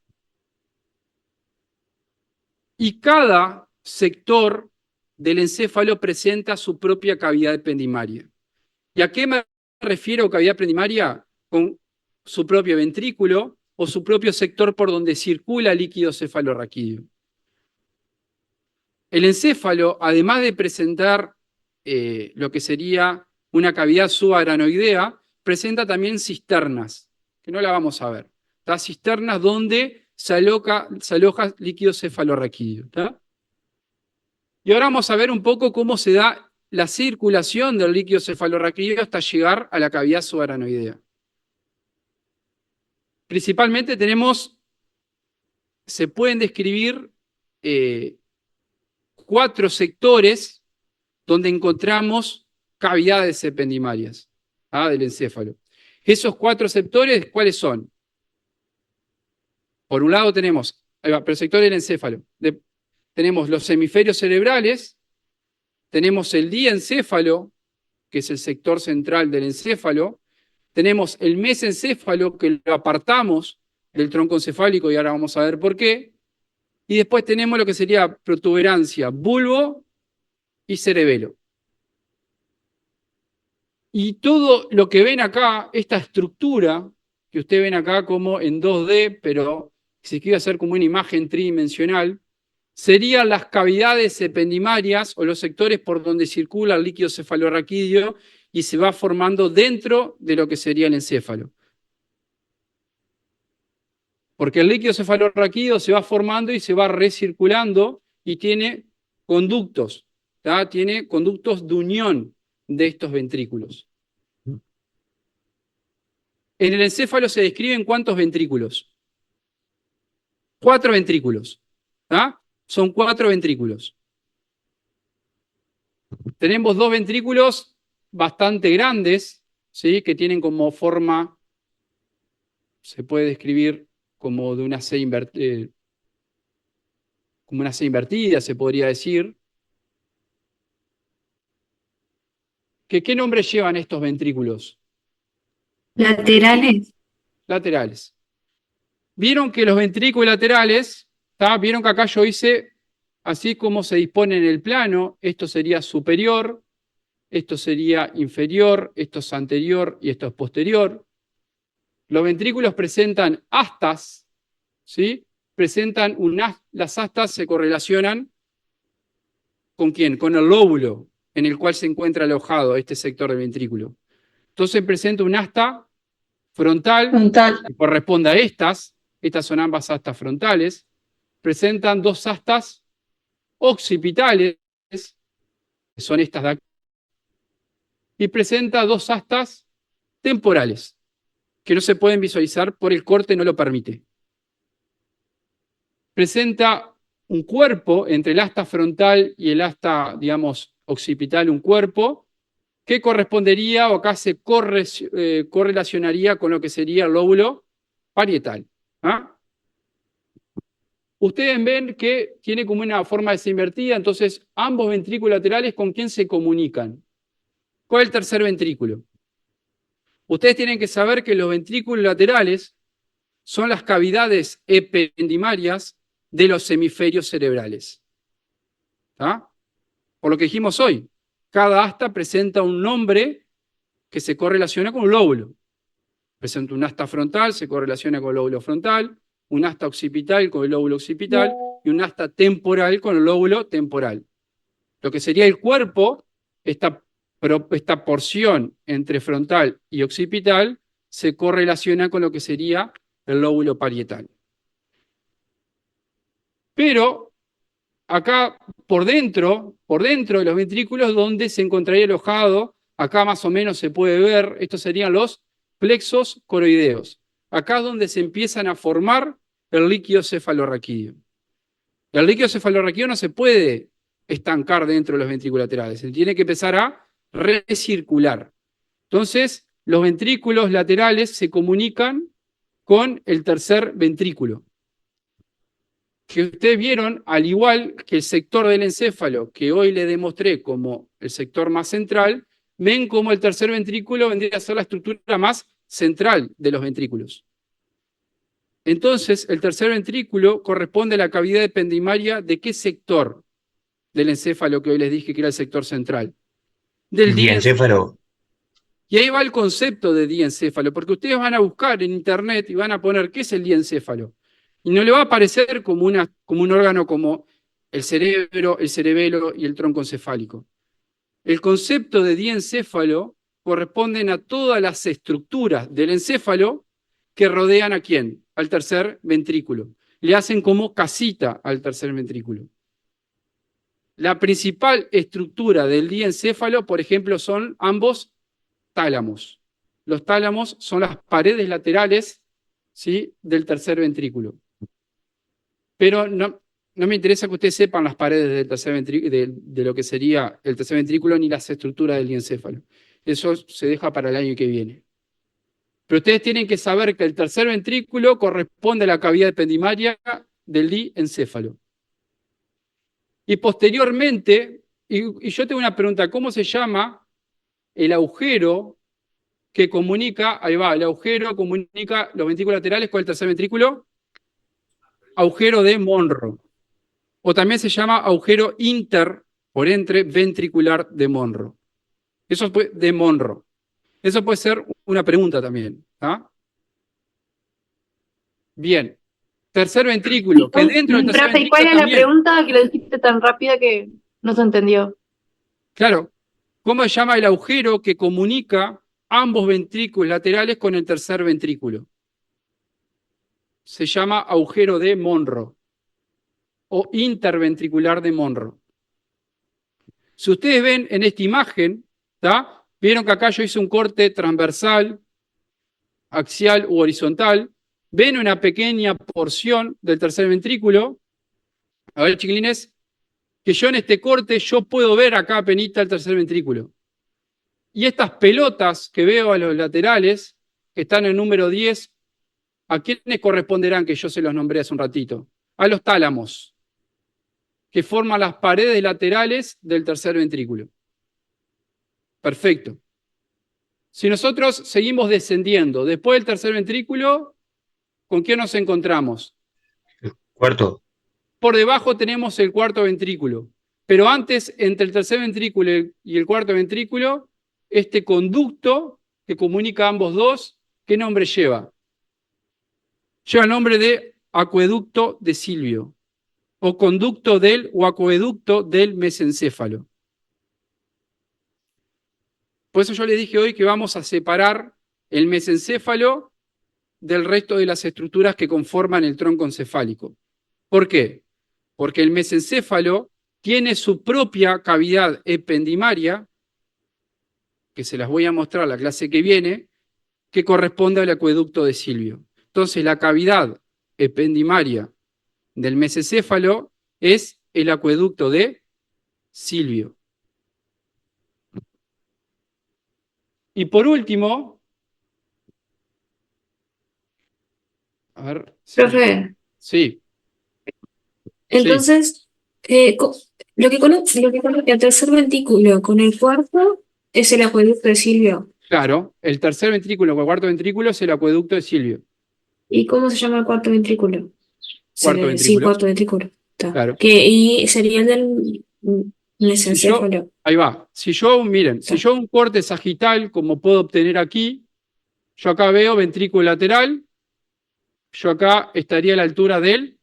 Y cada sector del encéfalo presenta su propia cavidad ependimaria. ¿Y a qué me refiero cavidad ependimaria? Con su propio ventrículo o su propio sector por donde circula líquido cefalorraquídeo. El encéfalo, además de presentar lo que sería una cavidad subaranoidea, presenta también cisternas, que no la vamos a ver. ¿Tá? Cisternas donde se aloja líquido cefalorraquídeo. ¿Tá? Y ahora vamos a ver un poco cómo se da la circulación del líquido cefalorraquídeo hasta llegar a la cavidad subaranoidea. Principalmente se pueden describir 4 sectores donde encontramos cavidades ependimarias del encéfalo. Esos 4 sectores, ¿cuáles son? Por un lado tenemos, pero el sector del encéfalo, tenemos los hemisferios cerebrales, tenemos el diencéfalo, que es el sector central del encéfalo, tenemos el mesencéfalo, que lo apartamos del tronco encefálico y ahora vamos a ver por qué, y después tenemos lo que sería protuberancia, bulbo y cerebelo. Y todo lo que ven acá, esta estructura, que ustedes ven acá como en 2D, pero si quiere hacer como una imagen tridimensional, serían las cavidades ependimarias o los sectores por donde circula el líquido cefalorraquídeo y se va formando dentro de lo que sería el encéfalo. Porque el líquido cefalorraquídeo se va formando y se va recirculando y tiene conductos, ¿tá? Tiene conductos de unión de estos ventrículos. En el encéfalo se describen ¿cuántos ventrículos? 4 ventrículos. ¿Tá? Son 4 ventrículos. Tenemos 2 ventrículos bastante grandes, ¿sí? Que tienen como forma, se puede describir como de una C invertida, como una C invertida, se podría decir. ¿Qué nombre llevan estos ventrículos?
Laterales.
Laterales. Vieron que los ventrículos laterales, ¿tá? Vieron que acá yo hice, así como se dispone en el plano, esto sería superior, esto sería inferior, esto es anterior y esto es posterior. Los ventrículos presentan astas, ¿sí? Las astas se correlacionan ¿con quién? Con el lóbulo en el cual se encuentra alojado este sector del ventrículo. Entonces presenta un asta frontal, que corresponde a estas son ambas astas frontales. Presentan 2 astas occipitales, que son estas de aquí, y presenta 2 astas temporales, que no se pueden visualizar por el corte, no lo permite. Presenta un cuerpo entre el asta frontal y el asta, digamos, occipital, un cuerpo que correspondería o acá se correlacionaría con lo que sería el lóbulo parietal. ¿Ah? Ustedes ven que tiene como una forma desinvertida, entonces ambos ventrículos laterales, ¿con quién se comunican? ¿Cuál es el tercer ventrículo? Ustedes tienen que saber que los ventrículos laterales son las cavidades ependimarias de los hemisferios cerebrales. ¿Tá? Por lo que dijimos hoy, cada asta presenta un nombre que se correlaciona con un lóbulo. Presenta un asta frontal, se correlaciona con el lóbulo frontal, un asta occipital con el lóbulo occipital y un asta temporal con el lóbulo temporal. Lo que sería el cuerpo, esta porción entre frontal y occipital, se correlaciona con lo que sería el lóbulo parietal. Pero acá por dentro de los ventrículos, donde se encontraría alojado, acá más o menos se puede ver, estos serían los plexos coroideos. Acá es donde se empiezan a formar el líquido cefalorraquídeo. El líquido cefalorraquídeo no se puede estancar dentro de los ventrículos laterales, se tiene que empezar a recircular. Entonces, los ventrículos laterales se comunican con el tercer ventrículo, que ustedes vieron, al igual que el sector del encéfalo, que hoy le demostré como el sector más central, ven como el tercer ventrículo vendría a ser la estructura más central de los ventrículos. Entonces, el tercer ventrículo corresponde a la cavidad ependimaria ¿de qué sector del encéfalo que hoy les dije que era el sector central? Del
diencéfalo.
Y ahí va el concepto de diencéfalo, porque ustedes van a buscar en internet y van a poner ¿qué es el diencéfalo? Y no le va a aparecer como un órgano como el cerebro, el cerebelo y el tronco encefálico. El concepto de diencéfalo corresponden a todas las estructuras del encéfalo que rodean ¿a quién? Al tercer ventrículo. Le hacen como casita al tercer ventrículo. La principal estructura del diencéfalo, por ejemplo, son ambos tálamos. Los tálamos son las paredes laterales, ¿sí?, del tercer ventrículo. Pero no me interesa que ustedes sepan las paredes del tercer ventrículo, de lo que sería el tercer ventrículo, ni las estructuras del diencéfalo. Eso se deja para el año que viene. Pero ustedes tienen que saber que el tercer ventrículo corresponde a la cavidad ependimaria del diencéfalo. Y posteriormente, y yo tengo una pregunta, ¿cómo se llama el agujero que comunica, ahí va, el agujero comunica los ventrículos laterales con el tercer ventrículo? Agujero de Monro. O también se llama agujero por entre ventricular de Monro. Eso puede, de Monro. Eso puede ser una pregunta también. ¿Ah? Bien. Tercer ventrículo, que dentro del tercer
Profe, ¿y
ventrículo
cuál era la
también.
pregunta que lo dijiste tan rápida que no se entendió?
Claro. ¿Cómo se llama el agujero que comunica ambos ventrículos laterales con el tercer ventrículo? Se llama agujero de Monro o interventricular de Monro. Si ustedes ven en esta imagen, ¿tá?, vieron que acá yo hice un corte transversal, axial u horizontal. Ven una pequeña porción del tercer ventrículo. A ver, chiquilines, que yo en este corte yo puedo ver acá apenita el tercer ventrículo. Y estas pelotas que veo a los laterales, que están en el número 10, ¿a quiénes corresponderán? Que yo se los nombré hace un ratito. A los tálamos, que forman las paredes laterales del tercer ventrículo. Perfecto. Si nosotros seguimos descendiendo, después del tercer ventrículo, ¿con qué nos encontramos?
Cuarto.
Por debajo tenemos el cuarto ventrículo. Pero antes, entre el tercer ventrículo y el cuarto ventrículo, este conducto que comunica ambos dos, ¿qué nombre lleva? Lleva el nombre de acueducto de Silvio, o conducto del o acueducto del mesencéfalo. Por eso yo les dije hoy que vamos a separar el mesencéfalo del resto de las estructuras que conforman el tronco encefálico. ¿Por qué? Porque el mesencéfalo tiene su propia cavidad ependimaria, que se las voy a mostrar la clase que viene, que corresponde al acueducto de Silvio. Entonces, la cavidad ependimaria del mesencéfalo es el acueducto de Silvio. Y por último, a ver.
Profe,
Sí.
entonces, lo que conozco el tercer ventrículo con el cuarto es el acueducto de Silvio.
Claro, el tercer ventrículo con el cuarto ventrículo es el acueducto de Silvio.
¿Y cómo se llama el cuarto ventrículo?
Cuarto
Sí,
ventrículo.
cuarto ventrículo. Está.
Claro.
Y sería el del mesencéfalo.
Ahí va. Si yo, miren, si yo un corte sagital, como puedo obtener aquí, yo acá veo ventrículo lateral, yo acá estaría a la altura del,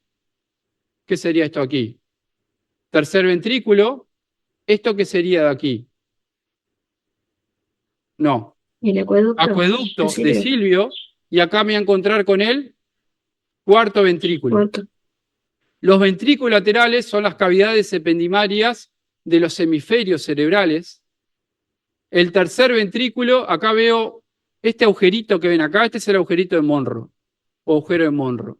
¿qué sería esto aquí? Tercer ventrículo, ¿esto qué sería de aquí? No.
¿Y el acueducto?
Acueducto de Silvio, y acá me voy a encontrar con el cuarto ventrículo.
Cuarto.
Los ventrículos laterales son las cavidades ependimarias de los hemisferios cerebrales. El tercer ventrículo, acá veo este agujerito que ven acá, este es el agujerito de Monro, o agujero de Monro.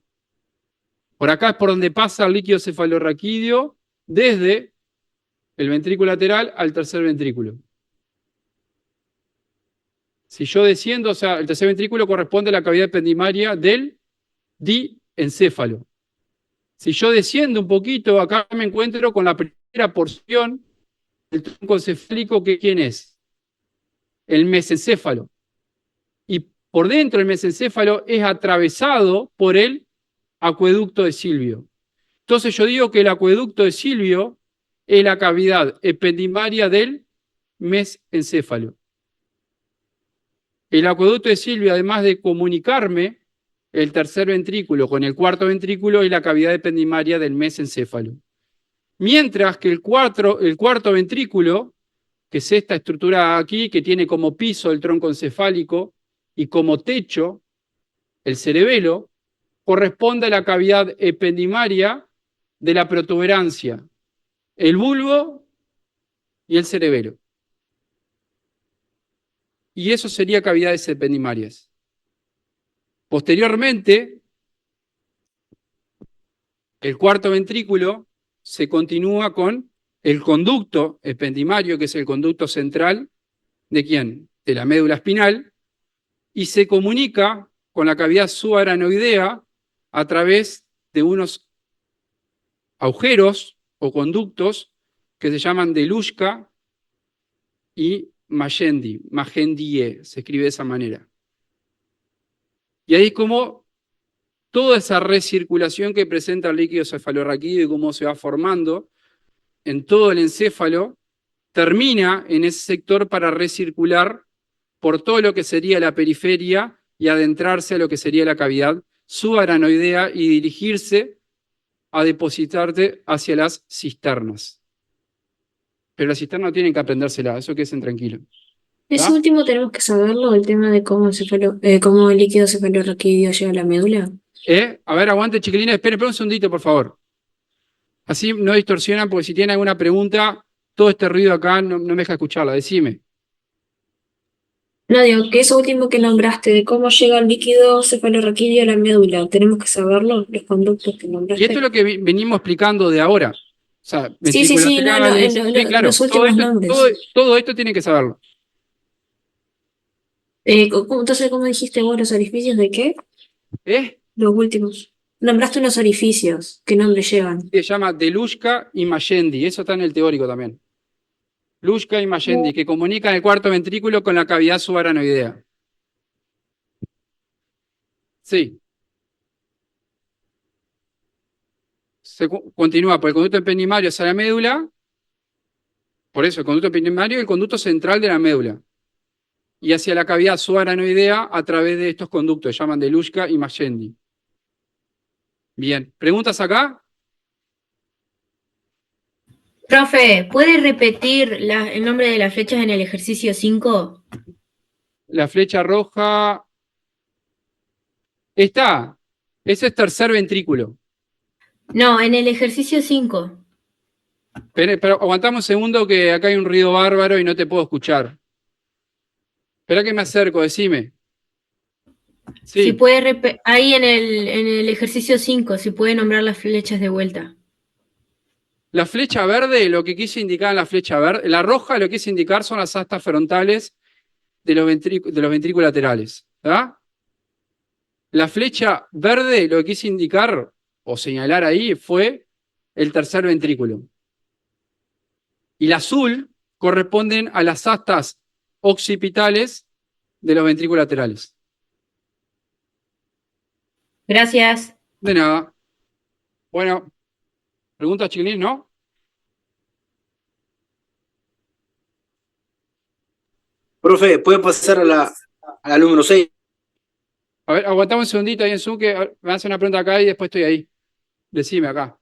Por acá es por donde pasa el líquido cefalorraquídeo desde el ventrículo lateral al tercer ventrículo. Si yo desciendo, o sea, el tercer ventrículo corresponde a la cavidad ependimaria del diencéfalo. Si yo desciendo un poquito, acá me encuentro con la primera porción del tronco encefálico, que ¿quién es? El mesencéfalo. Y por dentro del mesencéfalo es atravesado por el acueducto de Silvio. Entonces yo digo que el acueducto de Silvio es la cavidad ependimaria del mesencéfalo. El acueducto de Silvio, además de comunicarme el tercer ventrículo con el cuarto ventrículo, es la cavidad ependimaria del mesencéfalo. Mientras que el cuarto ventrículo, que es esta estructura aquí, que tiene como piso el tronco encefálico y como techo el cerebelo, corresponde a la cavidad ependimaria de la protuberancia, el bulbo y el cerebelo. Y eso sería cavidades ependimarias. Posteriormente, el cuarto ventrículo se continúa con el conducto ependimario, que es el conducto central, ¿de quién? De la médula espinal, y se comunica con la cavidad subaranoidea a través de unos agujeros o conductos que se llaman Delushka y Magendie, se escribe de esa manera. Y ahí es como toda esa recirculación que presenta el líquido cefalorraquídeo y cómo se va formando en todo el encéfalo, termina en ese sector para recircular por todo lo que sería la periferia y adentrarse a lo que sería la cavidad subaranoidea y dirigirse a depositarte hacia las cisternas. Pero las cisternas tienen que aprendérsela, eso queden tranquilos.
Eso último tenemos que saberlo, el tema de cómo el líquido cefalorraquídeo llega a la médula.
A ver, aguante, chiquilines, esperen un segundito, por favor. Así no distorsionan, porque si tienen alguna pregunta, todo este ruido acá no me deja escucharla, decime.
No, digo, que eso último que nombraste, de cómo llega el líquido cefalorraquídeo a la médula, tenemos que saberlo, los conductos que nombraste.
Y esto es lo que venimos explicando de ahora. O sea,
Sí,
ventriculaterales, sí, claro,
los últimos nombres.
todo esto tienen que saberlo.
Entonces, ¿cómo dijiste vos los orificios de qué? Los últimos. Nombraste unos orificios, ¿qué nombre llevan?
Se llama Delushka y Magendie, eso está en el teórico también. Lushka y Magendie, que comunican el cuarto ventrículo con la cavidad subaranoidea. Sí. Se continúa por el conducto ependimario hacia la médula, por eso el conducto ependimario y el conducto central de la médula, y hacia la cavidad subaranoidea a través de estos conductos, se llaman Delushka y Magendie. Bien, ¿preguntas acá?
Profe, ¿puede repetir el nombre de las flechas en el ejercicio 5?
La flecha roja está, ese es tercer ventrículo.
No, en el ejercicio 5.
Pero aguantame un segundo que acá hay un ruido bárbaro y no te puedo escuchar. Espera que me acerco, decime. Sí.
Si puede ahí en el ejercicio 5, si puede nombrar las flechas de vuelta.
La flecha verde, lo que quise indicar en la flecha verde, la roja lo que quise indicar son las astas frontales de los ventrículos laterales. ¿Verdad? La flecha verde lo que quise indicar o señalar ahí fue el tercer ventrículo. Y la azul corresponden a las astas occipitales de los ventrículos laterales.
Gracias.
De nada. Bueno, ¿preguntas, chiquilín, no?
Profe, ¿puede pasar a la número 6?
A ver, aguantamos un segundito ahí en Zoom que me hacen una pregunta acá y después estoy ahí. Decime acá.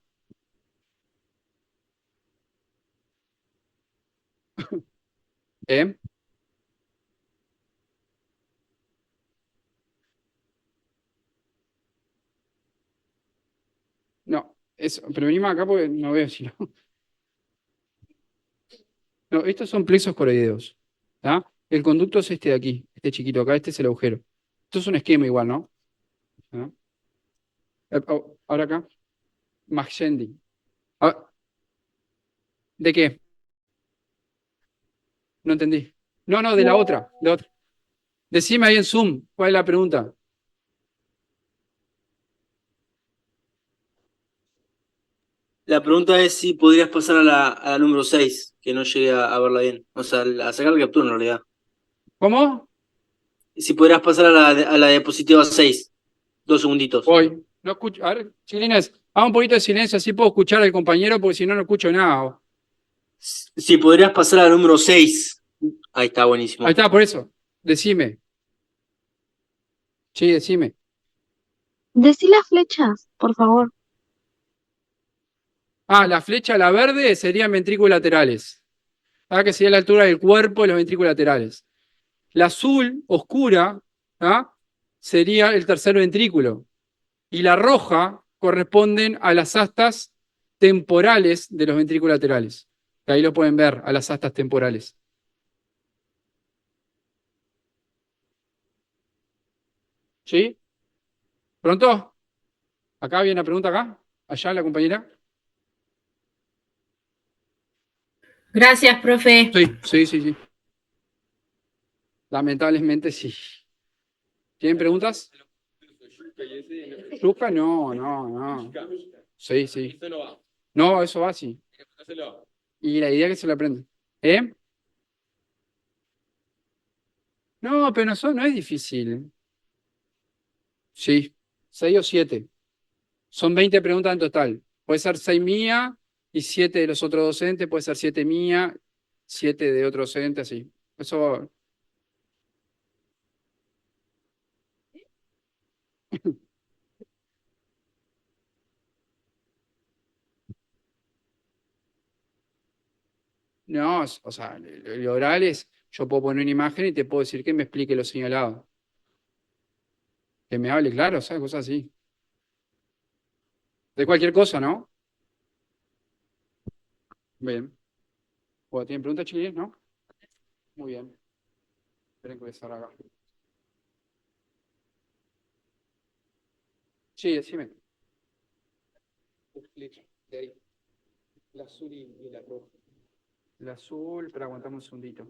¿Eh? No, pero venimos acá porque no veo si no. No, estos son plexos coroideos. ¿Tá? El conducto es este de aquí, este chiquito acá, este es el agujero. Esto es un esquema igual, ¿no? ¿Ah? Ahora acá. Magendie. ¿De qué? No entendí. No, de la otra. Decime ahí en Zoom, ¿cuál es la pregunta?
La pregunta es si podrías pasar a la número 6, que no llegué a verla bien. O sea, a sacar la captura en realidad.
¿Cómo?
Si podrías pasar a la diapositiva 6. 2 segunditos.
Voy. No escucho. A ver, chilines, haga un poquito de silencio, así puedo escuchar al compañero, porque si no, no escucho nada.
Si podrías pasar a la número 6. Ahí está, buenísimo.
Ahí está, por eso. Decime. Sí, decime.
Decí las flechas, por favor.
La flecha, la verde, serían ventrículos laterales. Que sería la altura del cuerpo de los ventrículos laterales. La azul, oscura, sería el tercer ventrículo. Y la roja corresponden a las astas temporales de los ventrículos laterales. Ahí lo pueden ver, a las astas temporales. ¿Sí? ¿Pronto? Acá había una pregunta acá. Allá la compañera.
Gracias, profe.
Sí. Lamentablemente sí. ¿Tienen preguntas? ¿Yuca? No. Sí. No, eso va así. Y la idea es que se lo aprenden. ¿Eh? No, pero no es difícil. Sí, 6 o 7. Son 20 preguntas en total. Puede ser 6 mías y 7 de los otros docentes, puede ser 7 mías, 7 de otro docente, así. Eso. No, o sea, el oral es, yo puedo poner una imagen y te puedo decir que me explique lo señalado. Que me hable claro, ¿sabes? Cosas así. De cualquier cosa, ¿no? Bien. ¿Tienen preguntas, chiquillos? ¿No? Muy bien. Esperen que voy a cerrar acá. Sí, decime. De ahí. La azul y la roja. La azul, pero aguantamos un segundito.